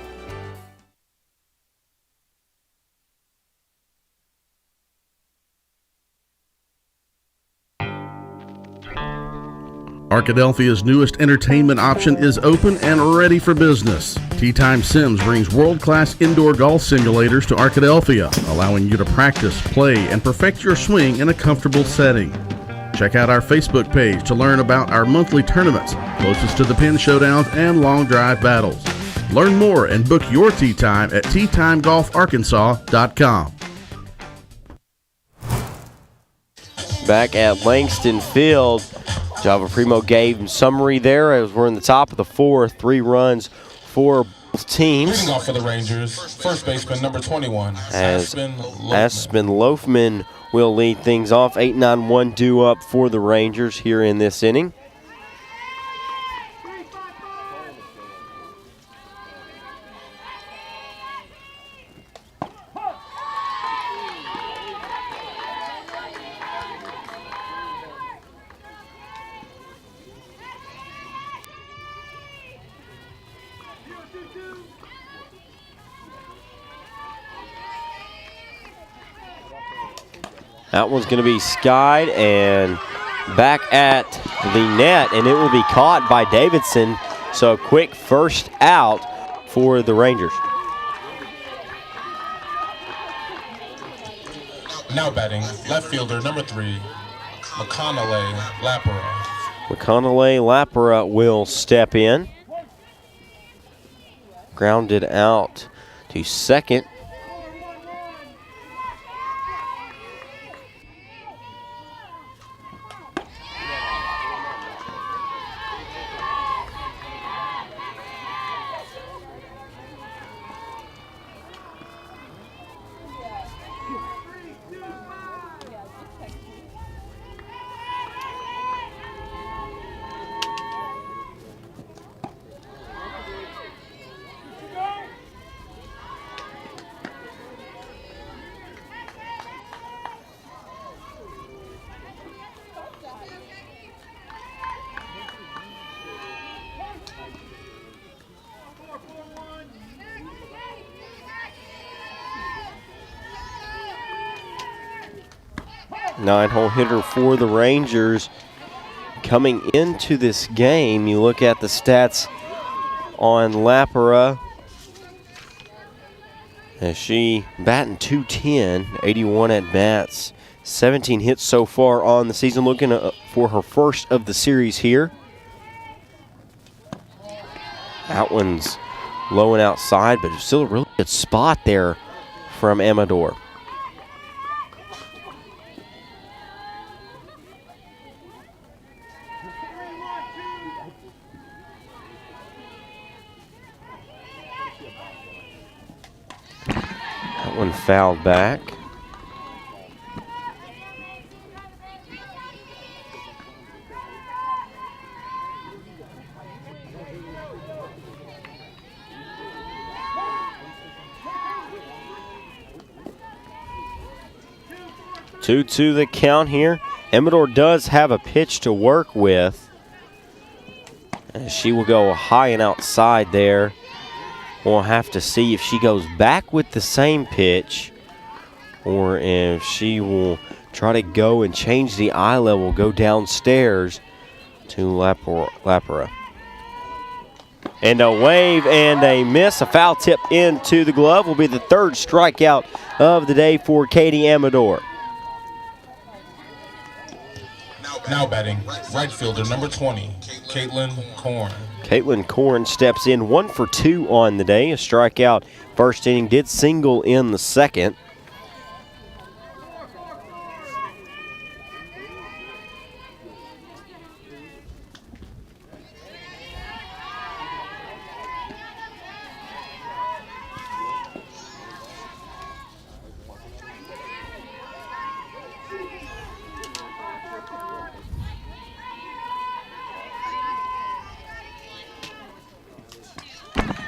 Arkadelphia's newest entertainment option is open and ready for business. Tea Time Sims brings world-class indoor golf simulators to Arkadelphia, allowing you to practice, play, and perfect your swing in a comfortable setting. Check out our Facebook page to learn about our monthly tournaments, closest to the pin showdowns and long drive battles. Learn more and book your tee time at teatimegolfarkansas.com. Back at Langston Field, Java Primo gave him summary there as we're in the top of the fourth. 3 runs for both teams. Leading off for the Rangers, first baseman number 21, Aspen Loafman will lead things off. 8-9-1 due up for the Rangers here in this inning. That one's going to be skied and back at the net, and it will be caught by Davidson. So a quick first out for the Rangers. Now batting, left fielder number 3, McConnelly Lapera. McConnelly Lapera will step in. Grounded out to second. Nine-hole hitter for the Rangers. Coming into this game, you look at the stats on Lapera as she batting .210, 81 at bats, 17 hits so far on the season, looking for her first of the series here. That one's low and outside, but still a really good spot there from Amador. That one fouled back. Two the count here. Amador does have a pitch to work with. And she will go high and outside there We'll have to see if she goes back with the same pitch or if she will try to go and change the eye level, go downstairs to Lapera. And a wave and a miss. A foul tip into the glove will be the third strikeout of the day for Katie Amador. Now batting, right fielder number 20, Caitlin Korn. Caitlin Korn steps in 1 for 2 on the day. A strikeout first inning, did single in the second.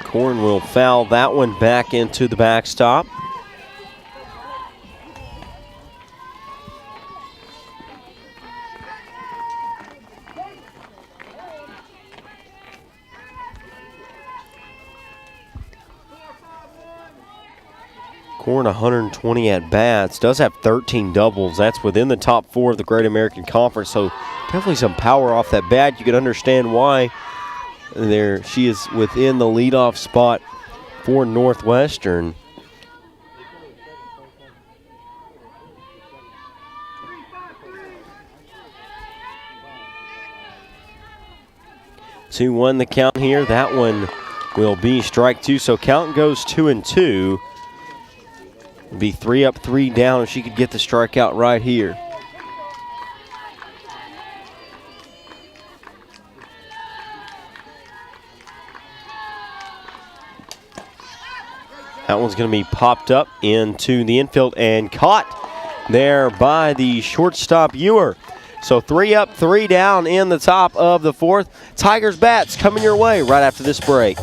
Korn will foul that one back into the backstop. Korn 120 at bats, does have 13 doubles. That's within the top 4 of the Great American Conference, so definitely some power off that bat. You can understand why there she is within the leadoff spot for Northwestern. Two one the count here. That one will be strike 2. So count goes 2-2. Be 3 up, 3 down if she could get the strikeout right here. That one's going to be popped up into the infield and caught there by the shortstop Ewer. So 3 up, 3 down in the top of the 4th. Tigers bats coming your way right after this break.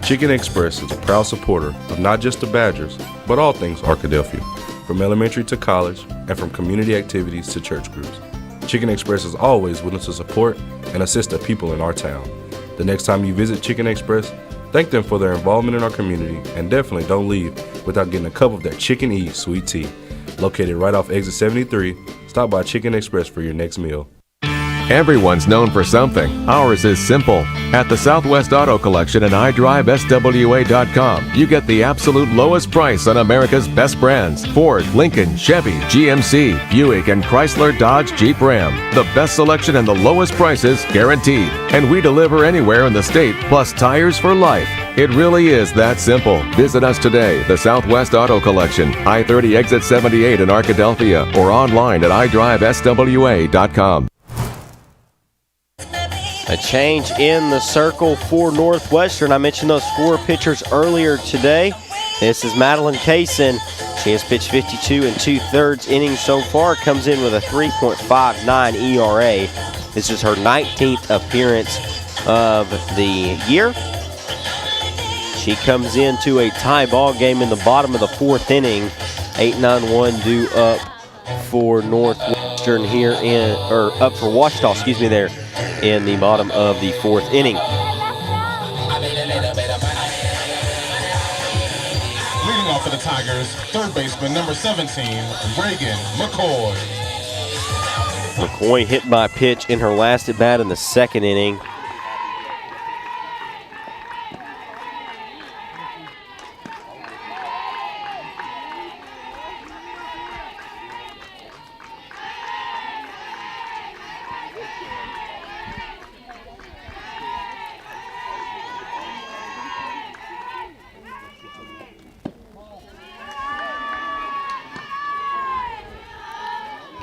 Chicken Express is a proud supporter of not just the Badgers, but all things Arkadelphia, from elementary to college and from community activities to church groups. Chicken Express is always willing to support and assist the people in our town. The next time you visit Chicken Express, thank them for their involvement in our community, and definitely don't leave without getting a cup of their Chicken E sweet tea. Located right off exit 73, stop by Chicken Express for your next meal. Everyone's known for something. Ours is simple. At the Southwest Auto Collection and iDriveSWA.com, you get the absolute lowest price on America's best brands: Ford, Lincoln, Chevy, GMC, Buick, and Chrysler, Dodge, Jeep, Ram. The best selection and the lowest prices guaranteed. And we deliver anywhere in the state, plus tires for life. It really is that simple. Visit us today, the Southwest Auto Collection, I-30 exit 78 in Arkadelphia, or online at iDriveSWA.com. A change in the circle for Northwestern. I mentioned those 4 pitchers earlier today. This is Madeline Kaysen. She has pitched 52 2/3 innings so far. Comes in with a 3.59 ERA. This is her 19th appearance of the year. She comes into a tie ball game in the bottom of the 4th inning. 8-9-1 due up for Northwestern here in, or up for Ouachita, excuse me, there in the bottom of the 4th inning. Leading off for the Tigers, third baseman number 17, Reagan McCoy. McCoy hit by a pitch in her last at bat in the 2nd inning.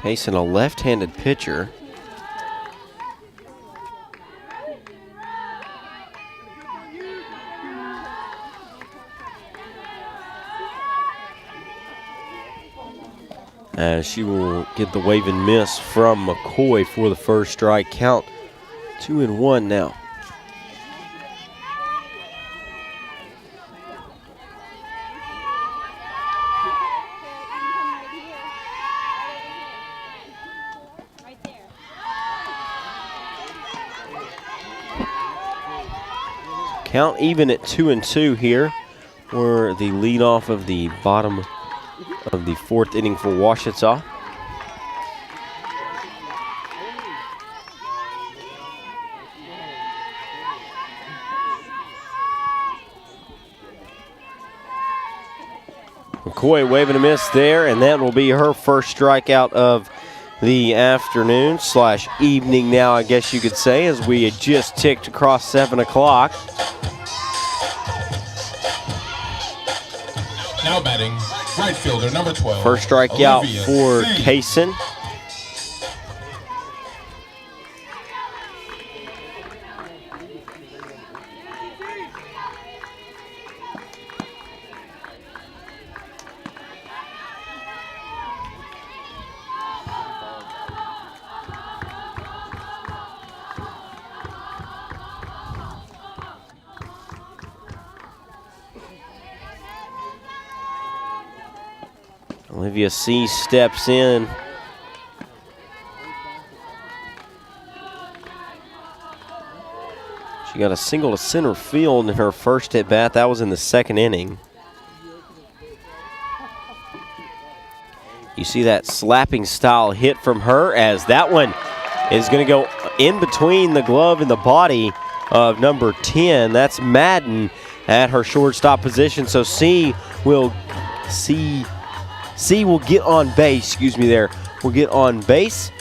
Kaysen, a left-handed pitcher. As she will get the wave and miss from McCoy for the first strike. Count 2-1 now. Count even at 2-2 here. We're the leadoff of the bottom of the fourth inning for Ouachita. McCoy waving a miss there, and that will be her first strikeout of the afternoon / evening now, I guess you could say, as we had just ticked across 7 o'clock. Now batting, right fielder number 12. First strikeout Olivia for C. Kaysen. Olivia C. steps in. She got a single to center field in her first at bat. That was in the second inning. You see that slapping style hit from her, as that one is going to go in between the glove and the body of number 10. That's Madden at her shortstop position. So C will get on base, will get on base,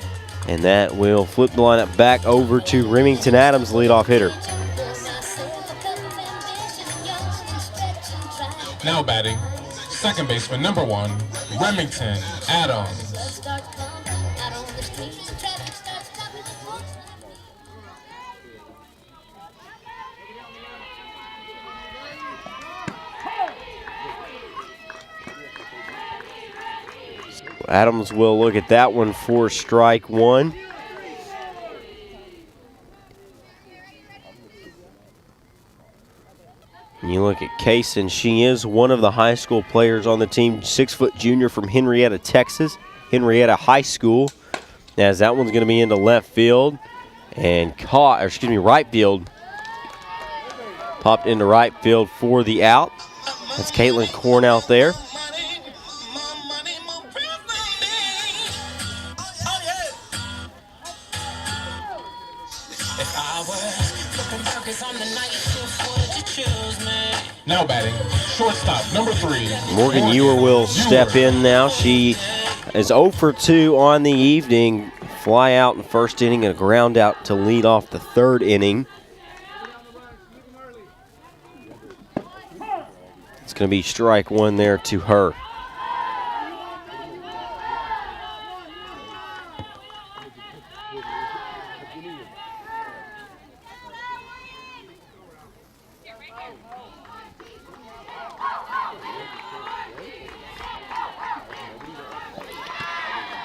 and that will flip the lineup back over to Remington Adams, leadoff hitter. Now batting, second baseman number 1, Remington Adams. Adams will look at that one for strike one. And you look at Kaysen, she is one of the high school players on the team, 6-foot junior from Henrietta, Texas, Henrietta High School. As that one's going to be into left field and right field. Popped into right field for the out. That's Caitlin Korn out there. Now batting, shortstop number 3. Morgan Ewer will step in now. She is 0 for 2 on the evening. Fly out in the first inning and a ground out to lead off the third inning. It's going to be strike one there to her.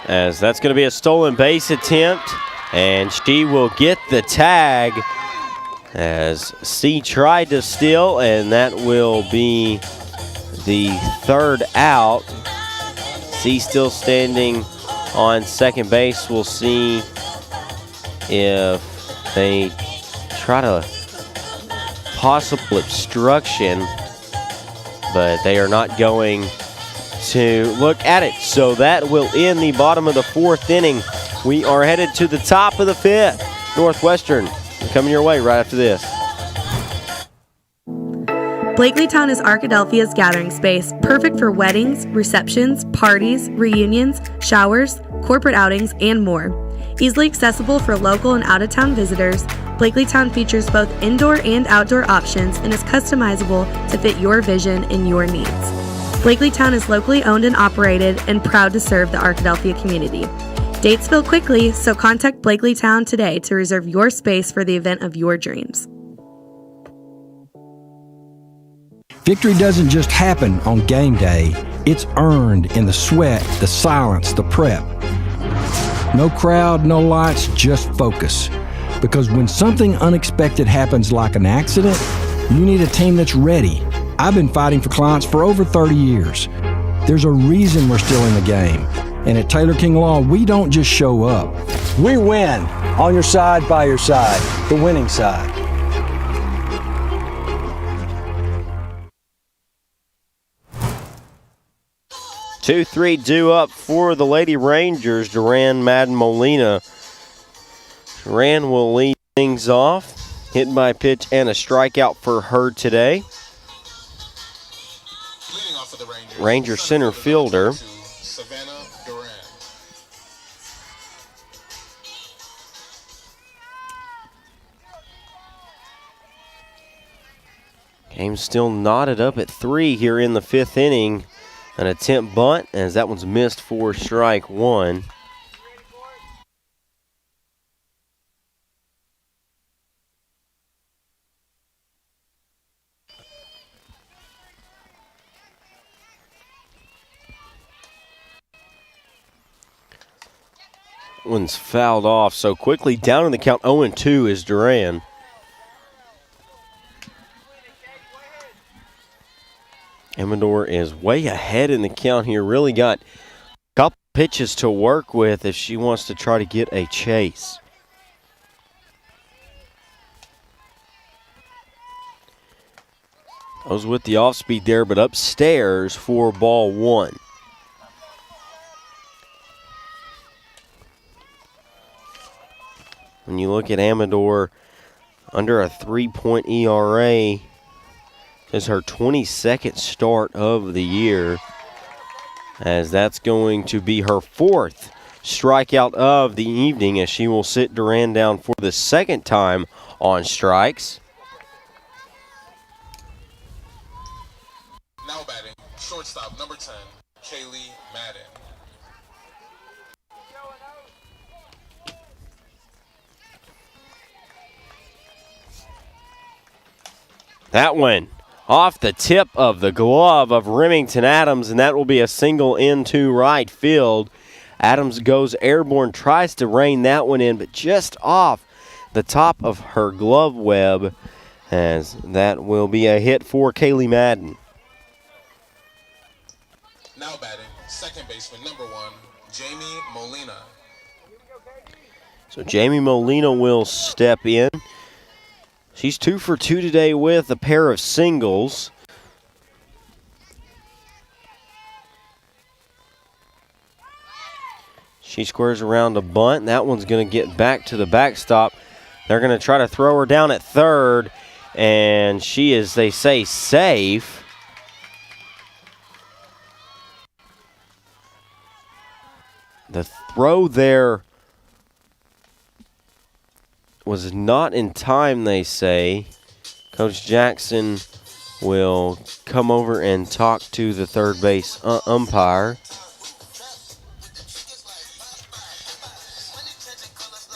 As that's going to be a stolen base attempt, and she will get the tag as C tried to steal, and that will be the third out. C still standing on second base. We'll see if they try to possible obstruction, but they are not going to look at it. So that will end the bottom of the fourth inning. We are headed to the top of the fifth. Northwestern coming your way right after this. Blakelytown is Arkadelphia's gathering space, perfect for weddings, receptions, parties, reunions, showers, corporate outings, and more. Easily accessible for local and out-of-town visitors, Blakelytown features both indoor and outdoor options and is customizable to fit your vision and your needs. Blakelytown is locally owned and operated and proud to serve the Arkadelphia community. Dates fill quickly, so contact Blakelytown today to reserve your space for the event of your dreams. Victory doesn't just happen on game day. It's earned in the sweat, the silence, the prep. No crowd, no lights, just focus. Because when something unexpected happens like an accident, you need a team that's ready. I've been fighting for clients for over 30 years. There's a reason we're still in the game. And at Taylor King Law, we don't just show up. We win. On your side, by your side. The winning side. 2-3 due up for the Lady Rangers. Duran, Madden, Molina. Duran will lead things off. Hit by a pitch and a strikeout for her today. Ranger center fielder. Game still knotted up at 3 here in the 5th inning. An attempt bunt as that one's missed for strike 1. One's fouled off so quickly. Down in the count, 0-2 is Duran. Amador is way ahead in the count here. Really got a couple pitches to work with if she wants to try to get a chase. I was with the off speed there, but upstairs for ball 1. When you look at Amador, under a 3-point ERA, is her 22nd start of the year, as that's going to be her 4th strikeout of the evening, as she will sit Duran down for the 2nd time on strikes. Now batting, shortstop number 10, Kaylee Madden. That one off the tip of the glove of Remington Adams, and that will be a single into right field. Adams goes airborne, tries to rein that one in, but just off the top of her glove web, as that will be a hit for Kaylee Madden. Now batting, second baseman number 1, Jamie Molina. So Jamie Molina will step in. She's 2 for 2 today with a pair of singles. She squares around a bunt. That one's going to get back to the backstop. They're going to try to throw her down at third, and she is, they say, safe. The throw there was not in time, they say. Coach Jackson will come over and talk to the third base umpire.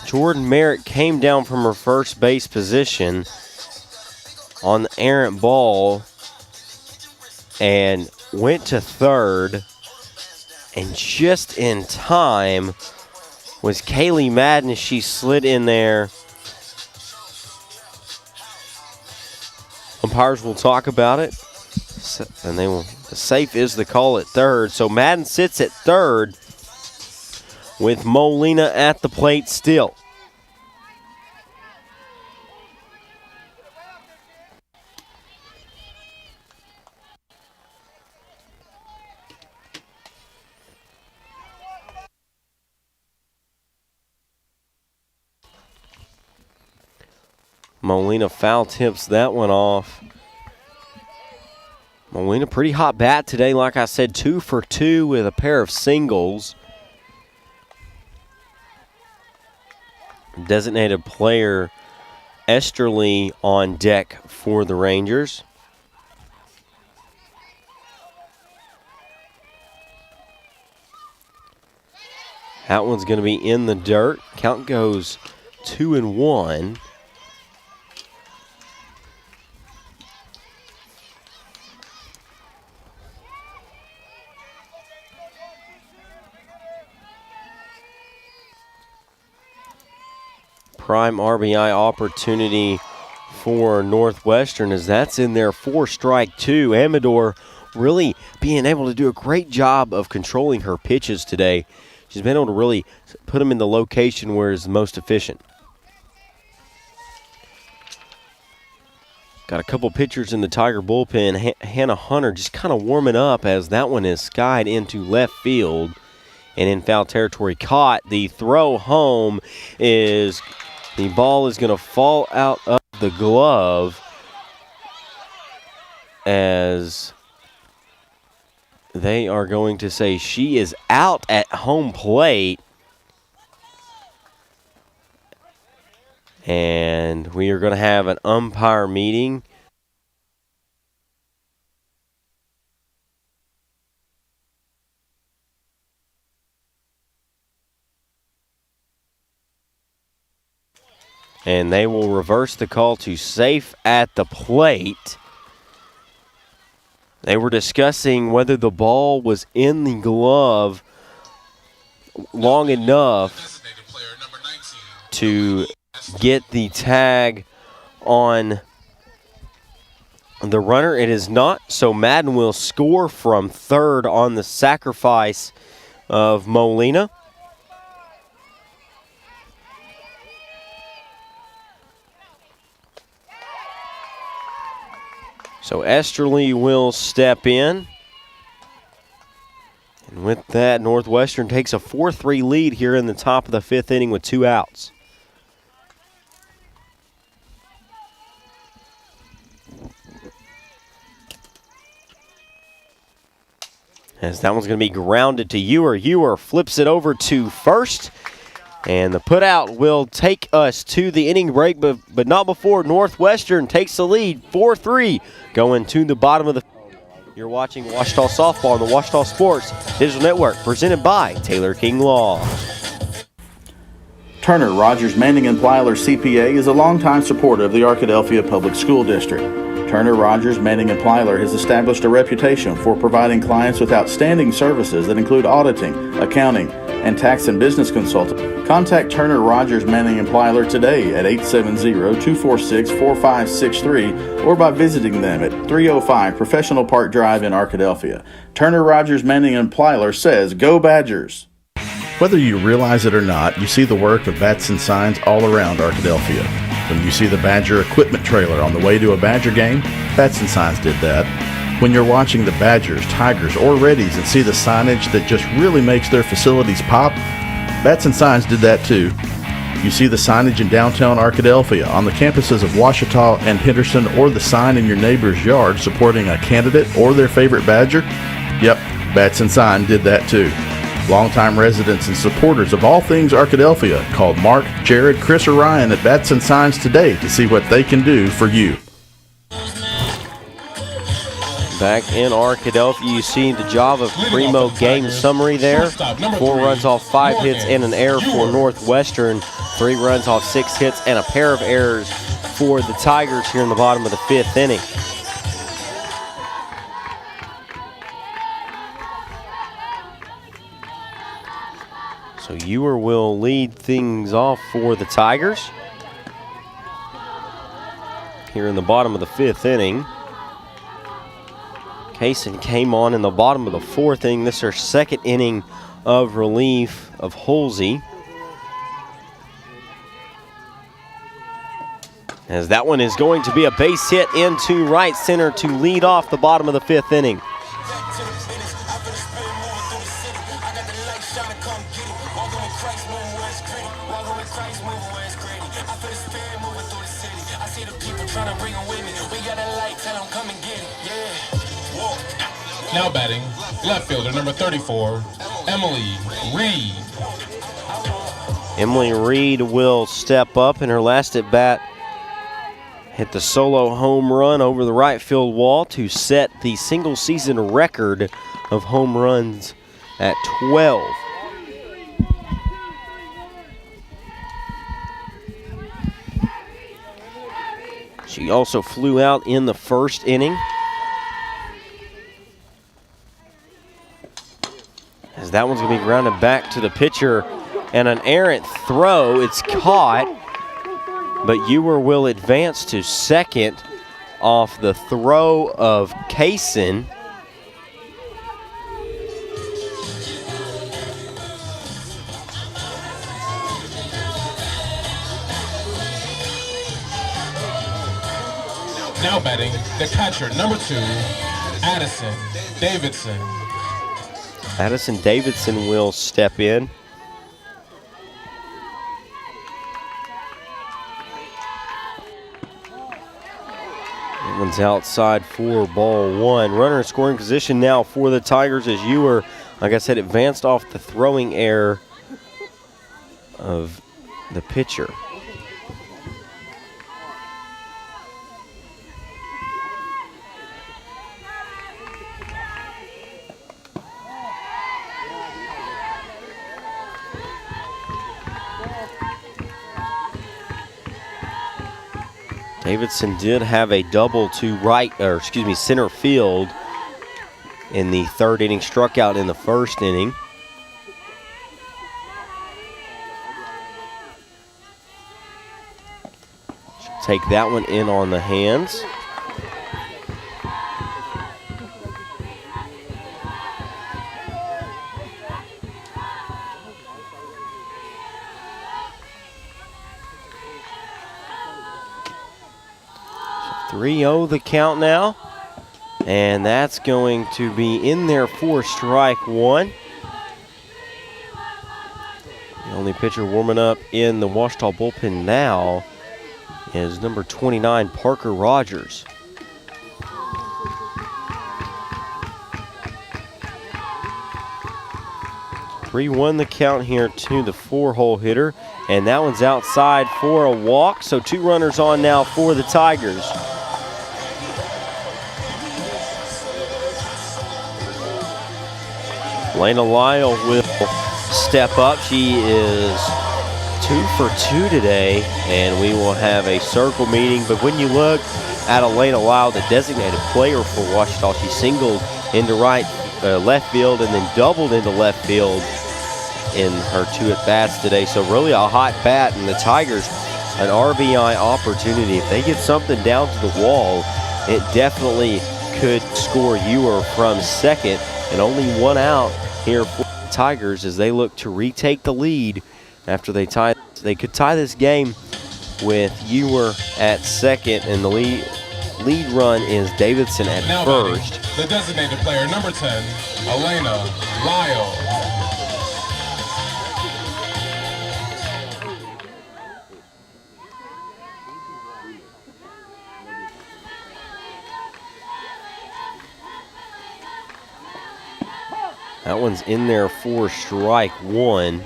Jordan Merritt came down from her first base position on the errant ball and went to third. And just in time was Kaylee Madden. She slid in there. Umpires will talk about it, and they will. The safe is the call at third. So Madden sits at third with Molina at the plate still. Molina foul tips that one off. Molina, pretty hot bat today. Like I said, 2 for 2 with a pair of singles. Designated player Esterly on deck for the Rangers. That one's going to be in the dirt. Count goes 2-1. Prime RBI opportunity for Northwestern, as that's in there for strike 2. Amador really being able to do a great job of controlling her pitches today. She's been able to really put them in the location where it's most efficient. Got a couple pitchers in the Tiger bullpen. Hannah Hunter just kind of warming up as that one is skied into left field and in foul territory. Caught. The throw home is the ball is going to fall out of the glove as they are going to say she is out at home plate. And we are going to have an umpire meeting. And they will reverse the call to safe at the plate. They were discussing whether the ball was in the glove long enough to get the tag on the runner. It is not, so Madden will score from third on the sacrifice of Molina. So Esterly will step in. And with that, Northwestern takes a 4-3 lead here in the top of the fifth inning with 2 outs. As that one's going to be grounded to Ewer. Ewer flips it over to first. And the putout will take us to the inning break, but not before Northwestern takes the lead, 4-3, going to the bottom of the. You're watching Ouachita Softball on the Ouachita Sports Digital Network, presented by Taylor King Law. Turner, Rogers, Manning & Plyler CPA is a longtime supporter of the Arkadelphia Public School District. Turner, Rogers, Manning & Plyler has established a reputation for providing clients with outstanding services that include auditing, accounting, and tax and business consulting. Contact Turner, Rogers, Manning & Plyler today at 870-246-4563 or by visiting them at 305 Professional Park Drive in Arkadelphia. Turner, Rogers, Manning & Plyler says, Go Badgers! Whether you realize it or not, you see the work of bats and signs all around Arkadelphia. When you see the Badger equipment trailer on the way to a Badger game, Bats and Signs did that. When you're watching the Badgers, Tigers, or Reddies and see the signage that just really makes their facilities pop, Bats and Signs did that too. You see the signage in downtown Arkadelphia, on the campuses of Ouachita and Henderson, or the sign in your neighbor's yard supporting a candidate or their favorite Badger? Yep, Bats and Sign did that too. Longtime residents and supporters of all things Arkadelphia called Mark, Jared, Chris, or Ryan at Bats and Signs today to see what they can do for you. Back in Arkadelphia, you see the Java Primo game summary there. 4 runs off 5 hits and an error for Northwestern. 3 runs off 6 hits and a pair of errors for the Tigers here in the bottom of the 5th inning. So Ewer will lead things off for the Tigers here in the bottom of the 5th inning. Kaysen came on in the bottom of the 4th inning. This is our 2nd inning of relief of Holsey. As that one is going to be a base hit into right center to lead off the bottom of the 5th inning. Now batting, left fielder number 34, Emily Reed. Emily Reed will step up in her last at bat. Hit the solo home run over the right field wall to set the single season record of home runs at 12. She also flew out in the 1st inning. As that one's going to be grounded back to the pitcher, and an errant throw. It's caught, but Ewer will advance to second off the throw of Kaysen. Now batting, the catcher, number 2, Addison Davidson. Addison Davidson will step in. That one's outside for ball 1. Runner in scoring position now for the Tigers as Ewer, like I said, advanced off the throwing error of the pitcher. Davidson did have a double to center field in the 3rd inning, struck out in the 1st inning. Should take that one in on the hands. So 3-0 the count now. And that's going to be in there for strike 1. The only pitcher warming up in the Ouachita bullpen now is number 29, Parker Rogers. (3-1) the count here to the 4-hole hitter. And that one's outside for a walk. So 2 runners on now for the Tigers. Lena Lyle will step up. She is 2 for 2 today, and we will have a circle meeting. But when you look at Elena Lyle, the designated player for Ouachita, she singled into left field and then doubled into left field in her 2 at-bats today. So really a hot bat, and the Tigers an RBI opportunity. If they get something down to the wall, it definitely could score Ewer from second, and only 1 out here for the Tigers as they look to retake the lead after they could tie this game with Ewer at second, and the lead run is Davidson at now first. The designated player, number 10, Elena Lyle. That one's in there for strike 1.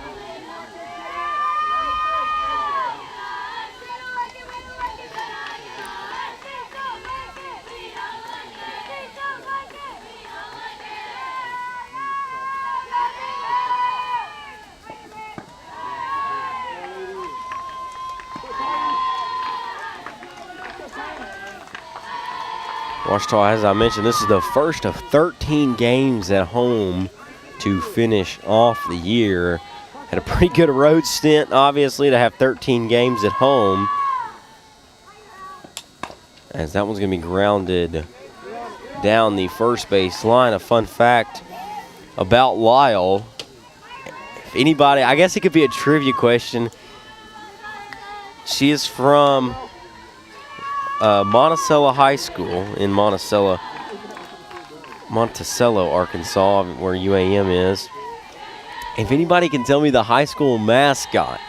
Ouachita, as I mentioned, this is the first of 13 games at home to finish off the year. Had a pretty good road stint, obviously, to have 13 games at home. As that one's going to be grounded down the first base line. A fun fact about Lyle, if anybody, I guess it could be a trivia question. She is from Monticello High School in Monticello, Arkansas, where UAM is. If anybody can tell me the high school mascot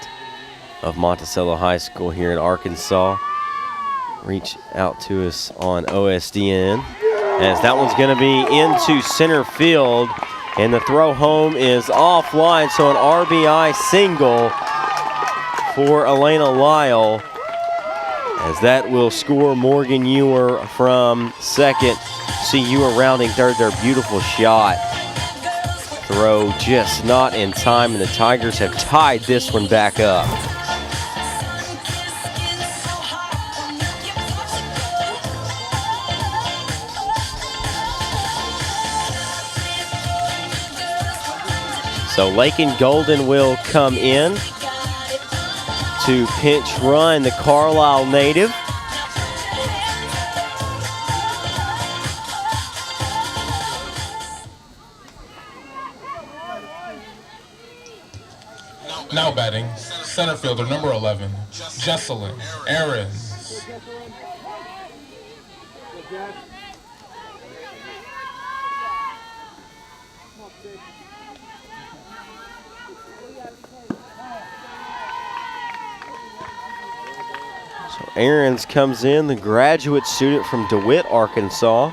of Monticello High School here in Arkansas, reach out to us on OSDN. As that one's going to be into center field, and the throw home is offline, so an RBI single for Elena Lyle, as that will score Morgan Ewer from second. See Ewer rounding third, their beautiful shot. Throw just not in time, and the Tigers have tied this one back up. So Lakin Golden will come in to pinch run the Carlisle native. Now batting, center fielder number 11, Jesselyn Aarons. So Aarons comes in, the graduate student from DeWitt, Arkansas.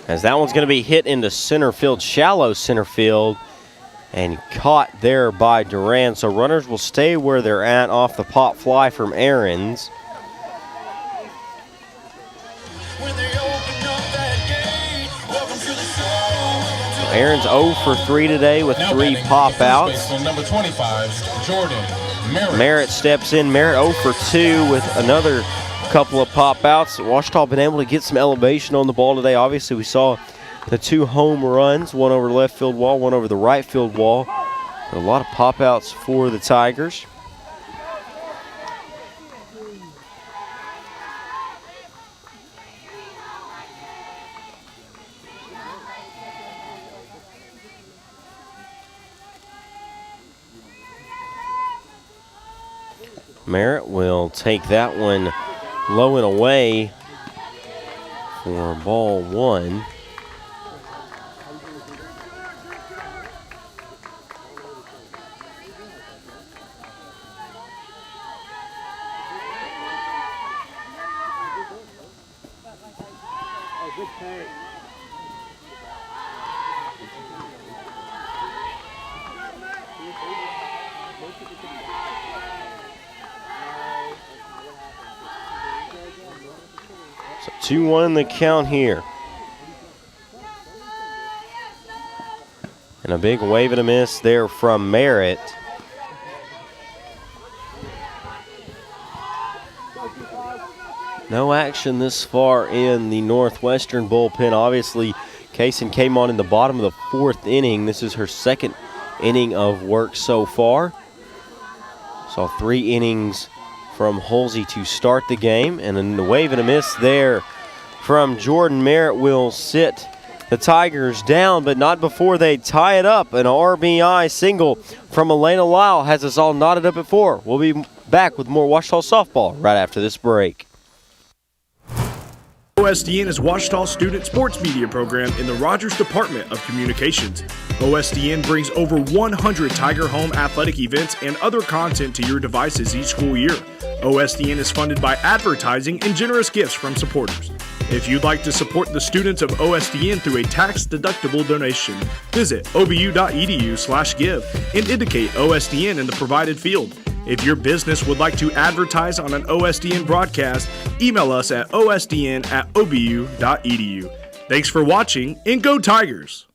As that one's going to be hit into center field, shallow center field, and caught there by Durant. So runners will stay where they're at off the pop fly from Aarons. So Aarons 0 for 3 today with 3 pop outs. Number 25, Jordan Merritt. Merritt steps in. Merritt 0 for 2 with another couple of pop outs. Ouachita been able to get some elevation on the ball today. Obviously, we saw the 2 home runs, one over the left field wall, one over the right field wall. A lot of pop outs for the Tigers. Merritt will take that one low and away for ball 1. So 2-1 in the count here. And a big wave and a miss there from Merritt. No action this far in the Northwestern bullpen. Obviously, Kaysen came on in the bottom of the 4th inning. This is her 2nd inning of work so far. Saw 3 innings from Holsey to start the game, and then the wave and a miss there from Jordan Merritt will sit the Tigers down, but not before they tie it up. An RBI single from Elena Lyle has us all knotted up at 4. We'll be back with more Ouachita softball right after this break. OSDN is Ouachita's student sports media program in the Rogers Department of Communications. OSDN brings over 100 Tiger Home athletic events and other content to your devices each school year. OSDN is funded by advertising and generous gifts from supporters. If you'd like to support the students of OSDN through a tax-deductible donation, visit obu.edu/give and indicate OSDN in the provided field. If your business would like to advertise on an OSDN broadcast, email us at osdn@obu.edu. Thanks for watching, and go Tigers!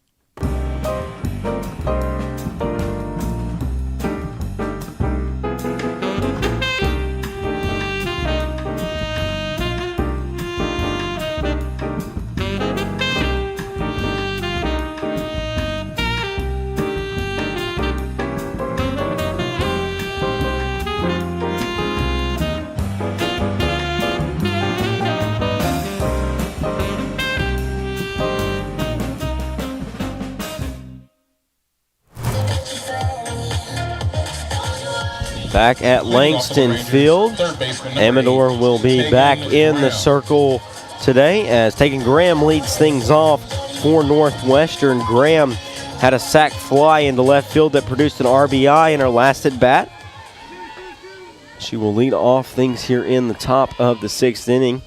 Back at Langston Field, Amador will be back in the circle today as Tegan Graham leads things off for Northwestern. Graham had a sac fly into left field that produced an RBI in her last at bat. She will lead off things here in the top of the 6th inning.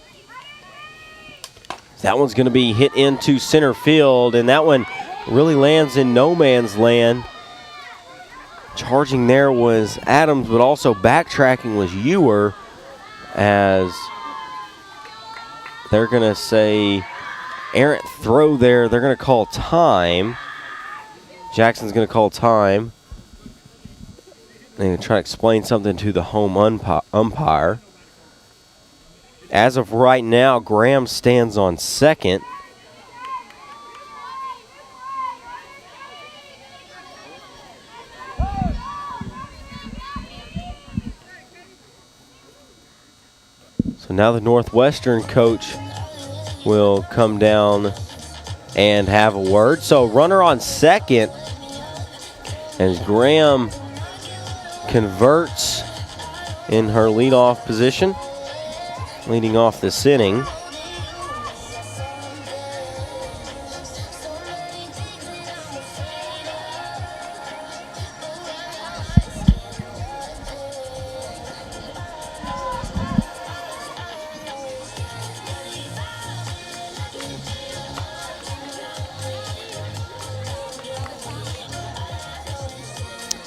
That one's going to be hit into center field, and that one really lands in no man's land. Charging there was Adams, but also backtracking was Ewer, as they're going to say errant throw there. They're going to call time. Jackson's going to call time. They're going to try to explain something to the home umpire. As of right now, Graham stands on second. So now the Northwestern coach will come down and have a word. So runner on second as Graham converts in her leadoff position, leading off this inning.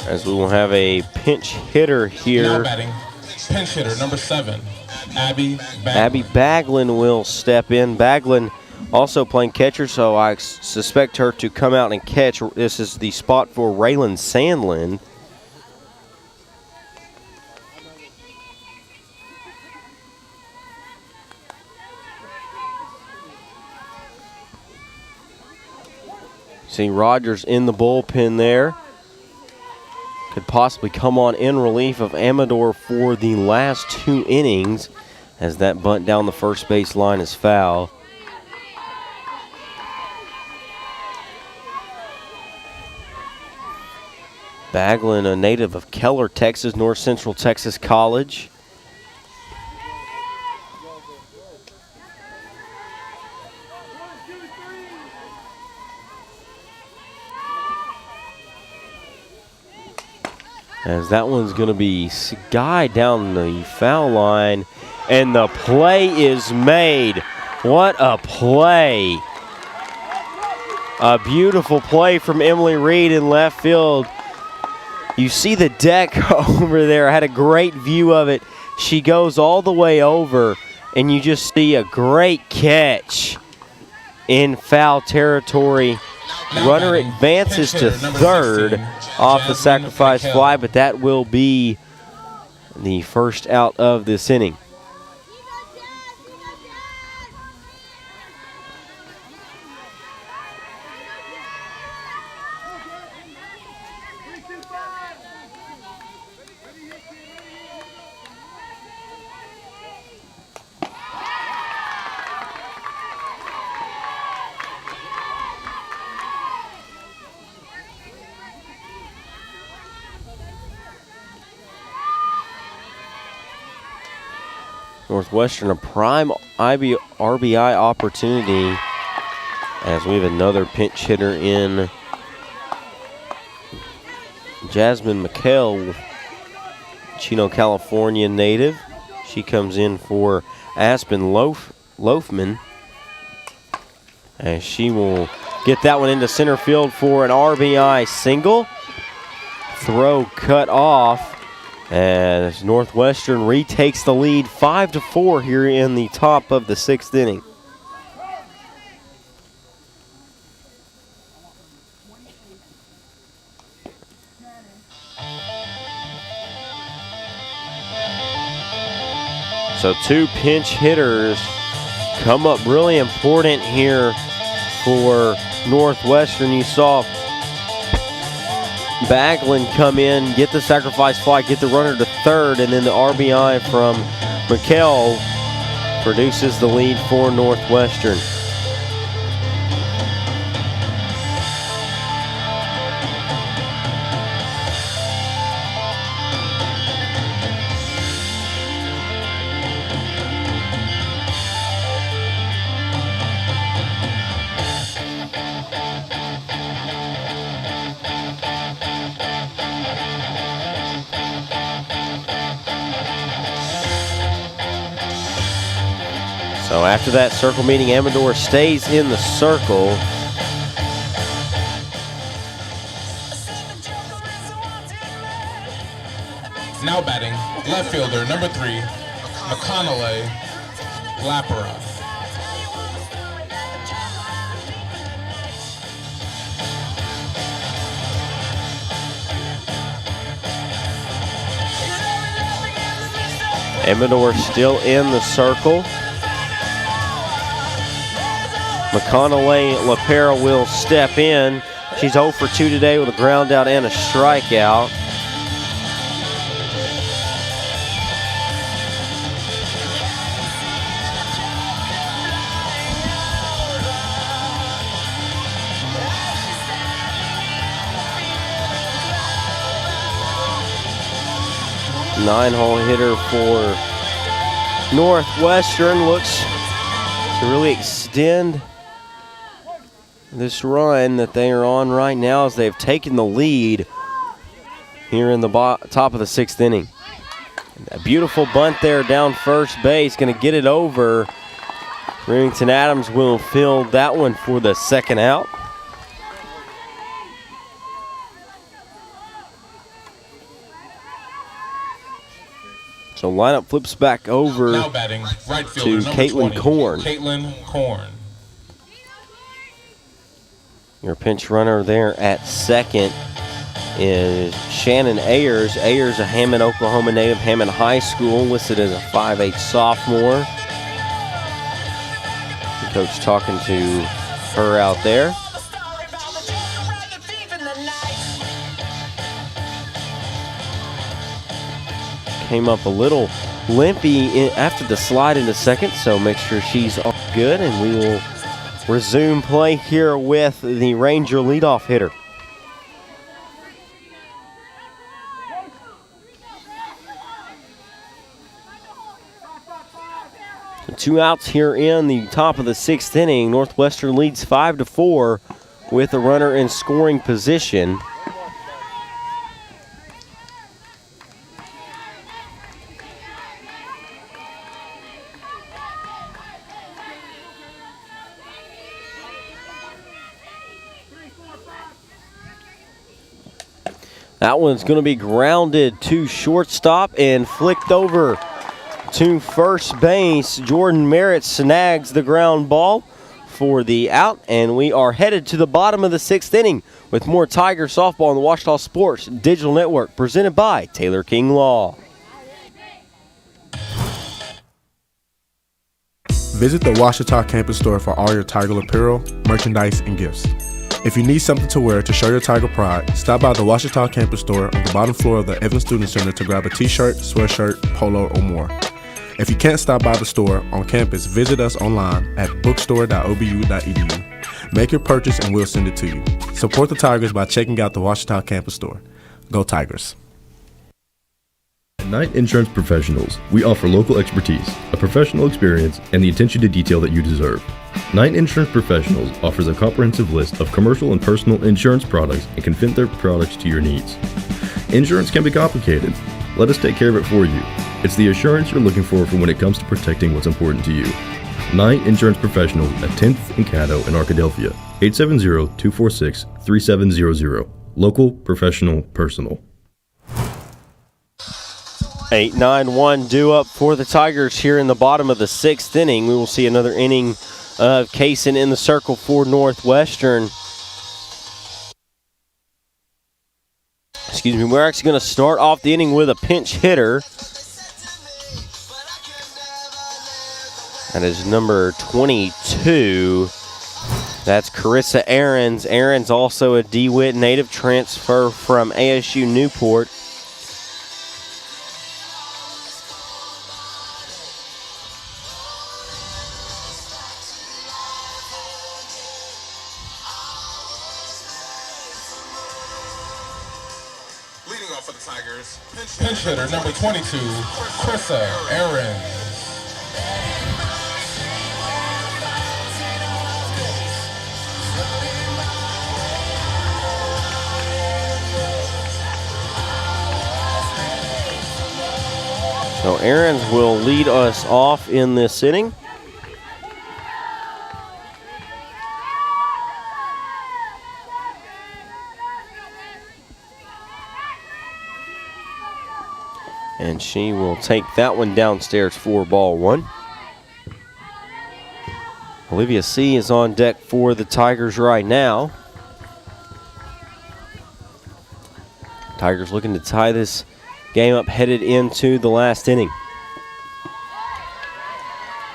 As we will have a pinch hitter here. Now batting, pinch hitter number 7, Abby Baglin. Abby Baglin will step in. Baglin also playing catcher, so I suspect her to come out and catch. This is the spot for Raylan Sandlin. See Rogers in the bullpen there. Could possibly come on in relief of Amador for the last 2 innings as that bunt down the first base line is foul. Baglin, a native of Keller, Texas, North Central Texas College. As that one's going to be skied down the foul line, and the play is made. What a play. A beautiful play from Emily Reed in left field. You see the deck over there. I had a great view of it. She goes all the way over, and you just see a great catch in foul territory. Runner advances to third off the sacrifice fly, but that will be the first out of this inning. Northwestern, a prime RBI opportunity as we have another pinch hitter in Jasmine McHale, Chino, California native. She comes in for Aspen Loafman as she will get that one into center field for an RBI single. Throw cut off as Northwestern retakes the lead 5-4 here in the top of the 6th inning. So 2 pinch hitters come up really important here for Northwestern. You saw Baglin come in, get the sacrifice fly, get the runner to third, and then the RBI from McHale produces the lead for Northwestern. So after that circle meeting, Amador stays in the circle. Now batting, left fielder number 3, McConnelly Lapera. Amador still in the circle. McConnelly Lapera will step in. She's 0 for 2 today with a ground out and a strikeout. 9-hole hitter for Northwestern looks to really extend this run that they are on right now as they've taken the lead here in the top of the 6th inning. A beautiful bunt there down first base, going to get it over. Remington Adams will field that one for the second out. So lineup flips back over now batting, right to fielder, Caitlin 20, Korn. Caitlin Korn. Your pinch runner there at second is Shannon Ayers. Ayers, a Hammond, Oklahoma native, Hammond High School, listed as a 5'8" sophomore. The coach talking to her out there. Came up a little limpy after the slide into second, so make sure she's all good, and we will resume play here with the Ranger leadoff hitter. So 2 outs here in the top of the 6th inning. Northwestern leads 5-4 with a runner in scoring position. That one's going to be grounded to shortstop and flicked over to first base. Jordan Merritt snags the ground ball for the out, and we are headed to the bottom of the 6th inning with more Tiger softball on the Ouachita Sports Digital Network, presented by Taylor King Law. Visit the Ouachita campus store for all your Tiger apparel, merchandise, and gifts. If you need something to wear to show your Tiger pride, stop by the Ouachita campus store on the bottom floor of the Evans Student Center to grab a t-shirt, sweatshirt, polo, or more. If you can't stop by the store on campus, visit us online at bookstore.obu.edu. Make your purchase and we'll send it to you. Support the Tigers by checking out the Ouachita campus store. Go Tigers. Knight Insurance Professionals. We offer local expertise, a professional experience, and the attention to detail that you deserve. Knight Insurance Professionals offers a comprehensive list of commercial and personal insurance products and can fit their products to your needs. Insurance can be complicated. Let us take care of it for you. It's the assurance you're looking for when it comes to protecting what's important to you. Knight Insurance Professionals at 10th and Caddo in Arkadelphia. 870-246-3700. Local, professional, personal. 8-9-1 due up for the Tigers here in the bottom of the 6th inning. We will see another inning of Kaysen in the circle for Northwestern. Excuse me, we're actually going to start off the inning with a pinch hitter. That is number 22. That's Carissa Ahrens. Ahrens also a DeWitt native, transfer from ASU Newport. Pinch hitter number 22, Carissa Ahrens. So Ahrens will lead us off in this inning. And she will take that one downstairs for ball one. Olivia C. is on deck for the Tigers right now. Tigers looking to tie this game up headed into the last inning.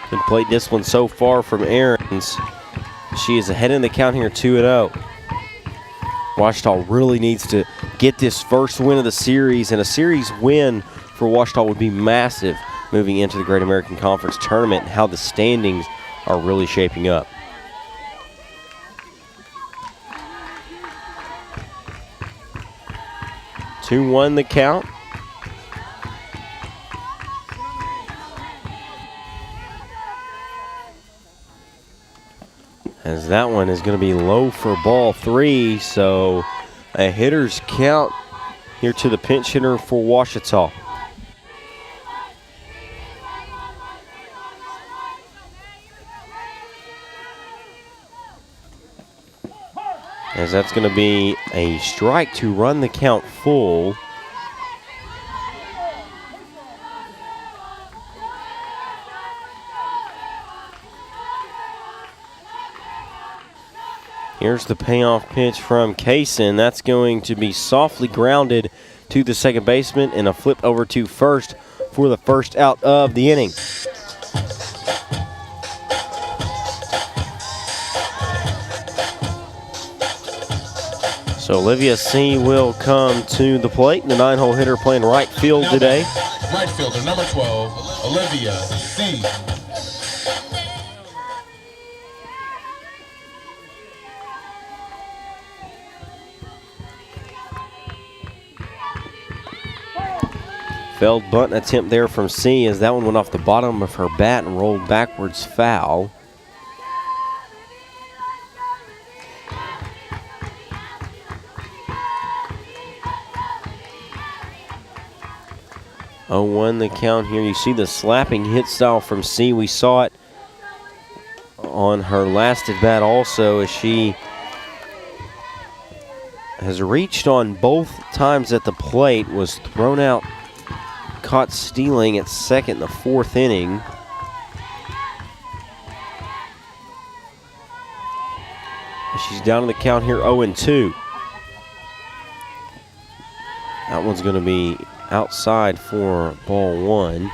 Good plate discipline so far from Ahrens. She is ahead in the count here, 2-0. Ouachita really needs to get this first win of the series, and a series win for Ouachita would be massive moving into the Great American Conference Tournament, and how the standings are really shaping up. Two-one the count. as that one is going to be low for ball 3. So a hitter's count here to the pinch hitter for Ouachita. As that's going to be a strike to run the count full. Here's the payoff pitch from Kaysen. That's going to be softly grounded to the second baseman and a flip over to first for the first out of the inning. So Olivia C. will come to the plate. The 9-hole hitter playing right field today. Right fielder, number 12, Olivia C. Failed bunt attempt there from C as that one went off the bottom of her bat and rolled backwards foul. Oh, 1 the count here. You see the slapping hit style from C. We saw it on her last at bat also, as she has reached on both times at the plate, was thrown out, caught stealing at second in the 4th inning. She's down to the count here, 0-2. That one's going to be outside for ball 1.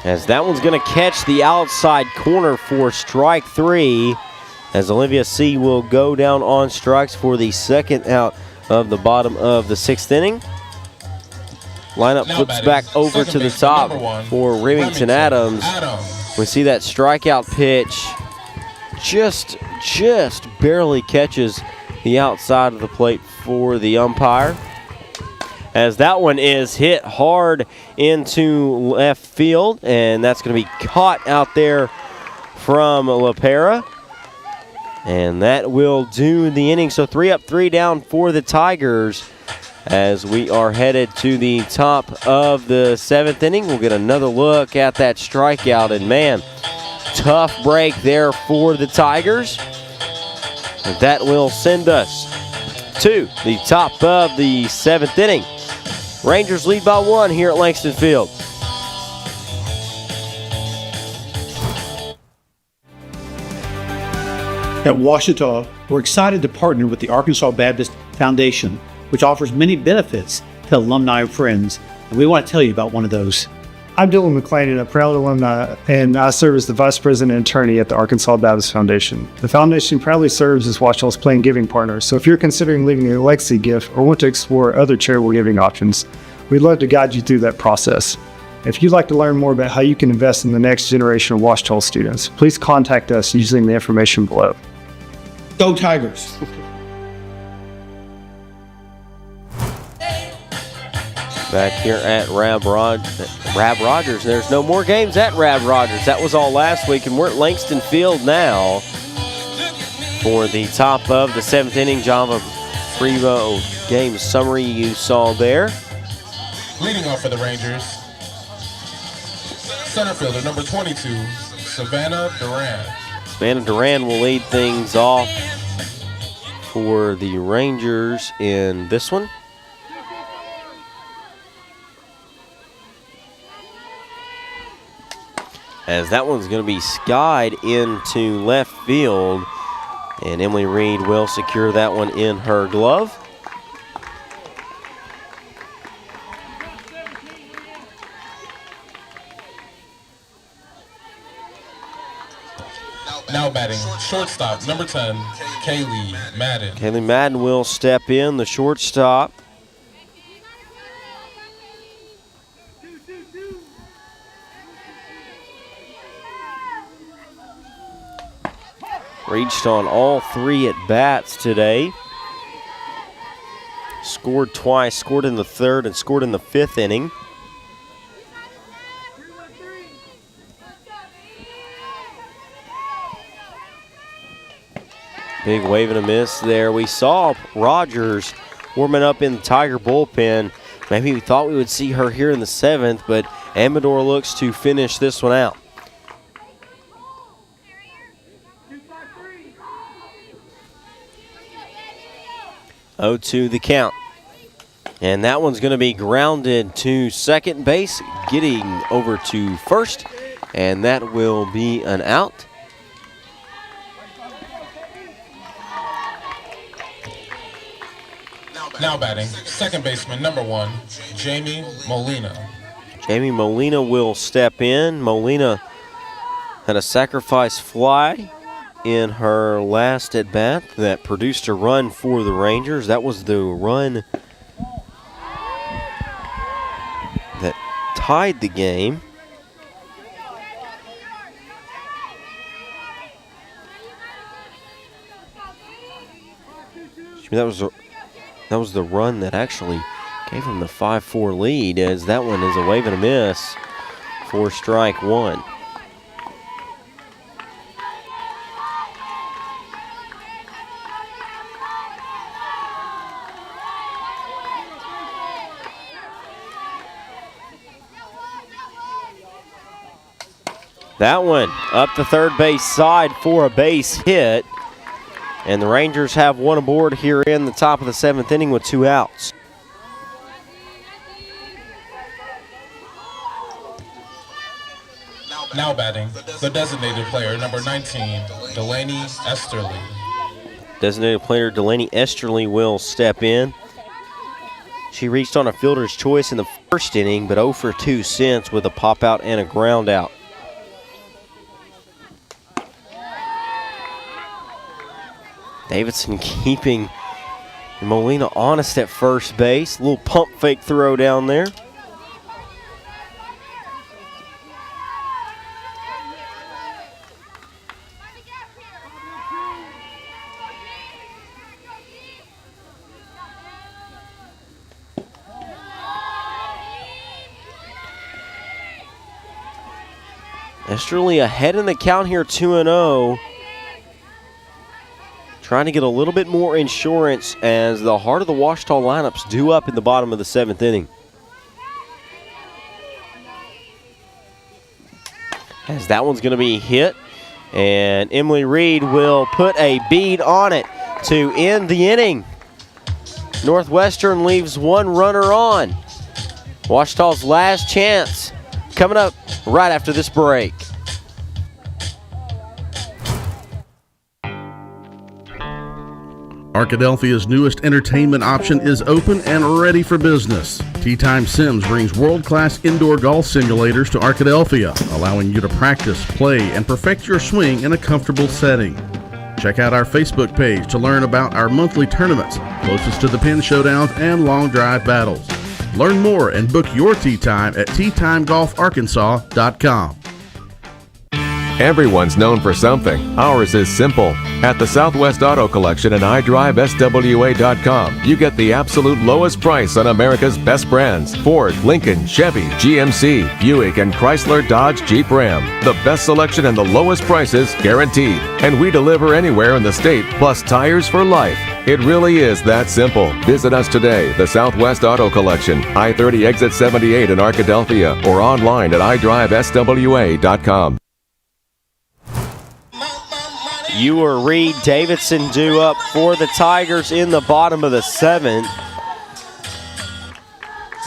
As that one's going to catch the outside corner for strike 3, as Olivia C. will go down on strikes for the second out of the bottom of the 6th inning. Lineup flips back over to the top for Remington Adams. We see that strikeout pitch just barely catches the outside of the plate for the umpire, as that one is hit hard into left field, and that's going to be caught out there from LaPera. And that will do the inning. So 3 up, 3 down for the Tigers as we are headed to the top of the 7th inning. We'll get another look at that strikeout, and man, tough break there for the Tigers. And that will send us to the top of the 7th inning. Rangers lead by 1 here at Langston Field. At Ouachita, we're excited to partner with the Arkansas Baptist Foundation, which offers many benefits to alumni and friends, and we want to tell you about one of those. I'm Dylan McClain, a proud alumni, and I serve as the Vice President and Attorney at the Arkansas Baptist Foundation. The foundation proudly serves as Ouachita's Play and Giving partner, so if you're considering leaving a legacy gift or want to explore other charitable giving options, we'd love to guide you through that process. If you'd like to learn more about how you can invest in the next generation of Ouachita students, please contact us using the information below. Go Tigers! Back here at Rab Rogers. There's no more games at Rab Rogers. That was all last week, and we're at Langston Field now for the top of the 7th inning. Java Prevo game summary you saw there. Leading off for the Rangers, center fielder number 22, Savannah Duran. Savannah Duran will lead things off for the Rangers in this one. As that one's going to be skied into left field, and Emily Reed will secure that one in her glove. Now batting, shortstop, number 10, Kaylee Madden. Kaylee Madden will step in, the shortstop. Reached on all 3 at bats today. Scored twice, scored in the 3rd and scored in the 5th inning. Big wave and a miss there. We saw Rogers warming up in the Tiger bullpen. Maybe we thought we would see her here in the 7th, but Amador looks to finish this one out. Oh, 2 the count. And that one's going to be grounded to second base, getting over to first, and that will be an out. Now batting, second baseman, number 1, Jamie Molina. Jamie Molina will step in. Molina had a sacrifice fly in her last at bat that produced a run for the Rangers. That was the run that tied the game. That was the run that actually gave him the 5-4 lead, as that one is a wave and a miss for strike 1. That one up the third base side for a base hit. And the Rangers have one aboard here in the top of the 7th inning with 2 outs. Now batting, the designated player, number 19, Delaney Esterly. Designated player Delaney Esterly will step in. She reached on a fielder's choice in the first inning, but 0 for 2 since with a pop out and a ground out. Davidson keeping Molina honest at first base. A little pump fake throw down there. Esterly ahead in the count here, 2-0. Trying to get a little bit more insurance as the heart of the Ouachita lineups due up in the bottom of the 7th inning. As that one's going to be hit, and Emily Reed will put a bead on it to end the inning. Northwestern leaves 1 runner on. Ouachita's last chance coming up right after this break. Arkadelphia's newest entertainment option is open and ready for business. Tea Time Sims brings world-class indoor golf simulators to Arkadelphia, allowing you to practice, play, and perfect your swing in a comfortable setting. Check out our Facebook page to learn about our monthly tournaments, closest to the pin showdowns and long drive battles. Learn more and book your tee time at teatimegolfarkansas.com. Everyone's known for something. Ours is simple. At the Southwest Auto Collection and iDriveSWA.com, you get the absolute lowest price on America's best brands: Ford, Lincoln, Chevy, GMC, Buick, and Chrysler, Dodge, Jeep, Ram. The best selection and the lowest prices guaranteed. And we deliver anywhere in the state, plus tires for life. It really is that simple. Visit us today, the Southwest Auto Collection, I-30 exit 78 in Arkadelphia, or online at iDriveSWA.com. Ewer, Reed, Davidson due up for the Tigers in the bottom of the 7th.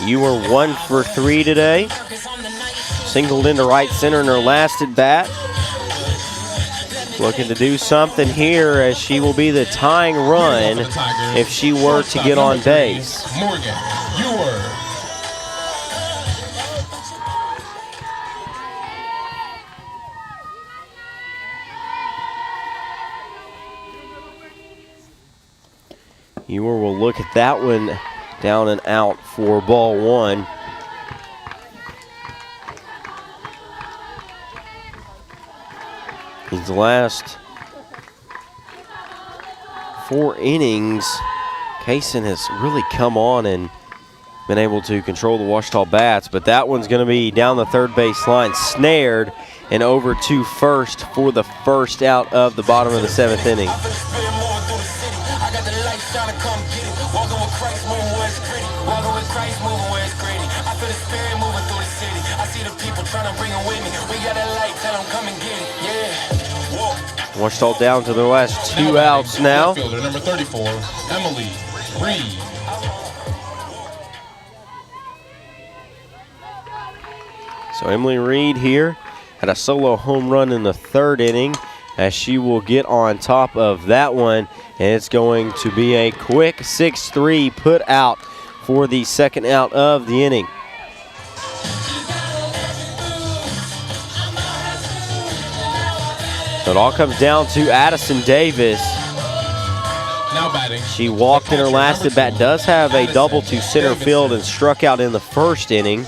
Ewer 1 for 3 today. Singled into right center in her last at bat. Looking to do something here, as she will be the tying run if she were to get on base. Morgan Ewer. Ewer will look at that one down and out for ball 1. He's the last 4 innings, Kaysen has really come on and been able to control the Ouachita Bats, but that one's going to be down the third base line, snared, and over to first for the first out of the bottom of the 7th inning. Ouachita down to their last 2 outs now. Number 34, Emily Reed. So Emily Reed here had a solo home run in the 3rd inning, as she will get on top of that one, and it's going to be a quick 6-3 put out for the 2nd out of the inning. So it all comes down to Addison Davis. Now batting. She walked in her last at bat, does have a double to center field and struck out in the 1st inning.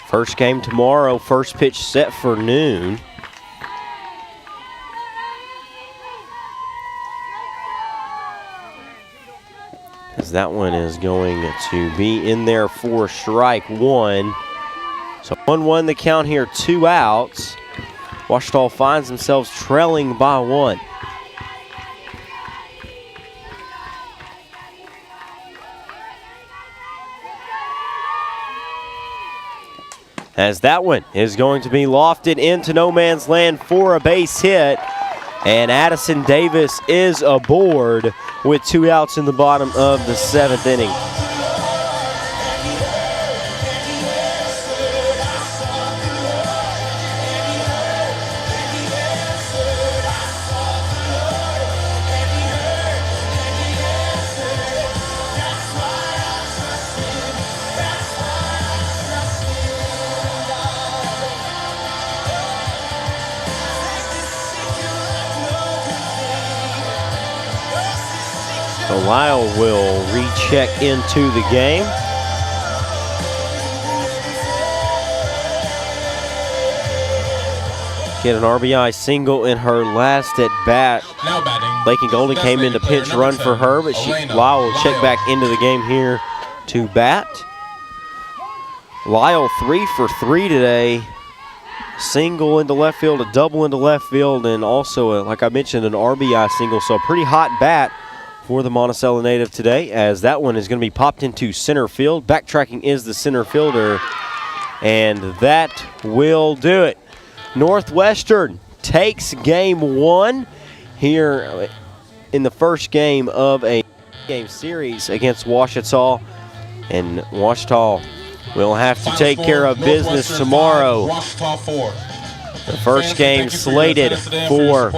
First game tomorrow, first pitch set for noon. As that one is going to be in there for strike 1. So 1-1 the count here, 2 outs. Ouachita finds themselves trailing by 1. As that one is going to be lofted into no man's land for a base hit. And Addison Davis is aboard with 2 outs in the bottom of the 7th inning. So Lyle will recheck into the game. She had an RBI single in her last at bat. Now batting. Lakin Golden came in to pinch run for her, but Lyle will check back into the game here to bat. Lyle 3 for 3 today. Single into left field, a double into left field, and also, like I mentioned, an RBI single. So a pretty hot bat for the Monticello native today, as that one is going to be popped into center field. Backtracking is the center fielder, and that will do it. Northwestern takes game 1 here in the first game of a game series against Ouachita, and Ouachita will have to take care of business tomorrow. The first game slated for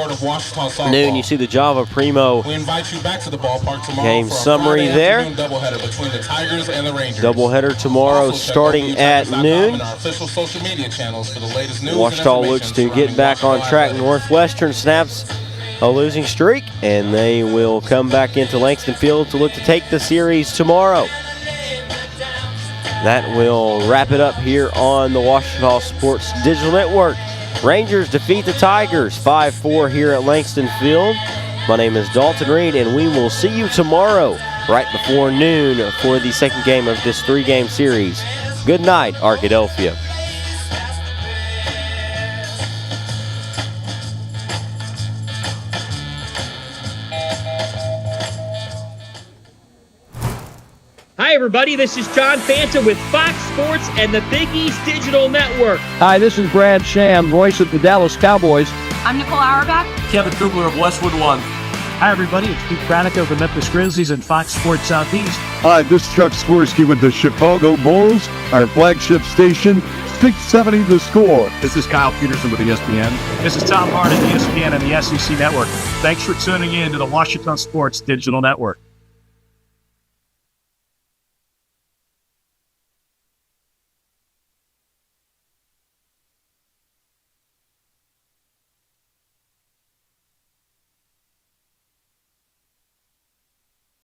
noon. You see the Java Primo game summary there. Doubleheader tomorrow starting at noon. Ouachita looks to get back on track. Northwestern snaps a losing streak, and they will come back into Langston Field to look to take the series tomorrow. That will wrap it up here on the Ouachita Sports Digital Network. Rangers defeat the Tigers 5-4 here at Langston Field. My name is Dalton Reed, and we will see you tomorrow right before noon for the second game of this 3-game series. Good night, Arkadelphia. Hi, everybody. This is John Fanta with Fox Sports and the Big East Digital Network. Hi, this is Brad Sham, voice of the Dallas Cowboys. I'm Nicole Auerbach. Kevin Kugler of Westwood One. Hi, everybody. It's Pete Pranica of the Memphis Grizzlies and Fox Sports Southeast. Hi, this is Chuck Swirsky with the Chicago Bulls, our flagship station, 670 The Score. This is Kyle Peterson with ESPN. This is Tom Hart of ESPN and the SEC Network. Thanks for tuning in to the Ouachita Sports Digital Network.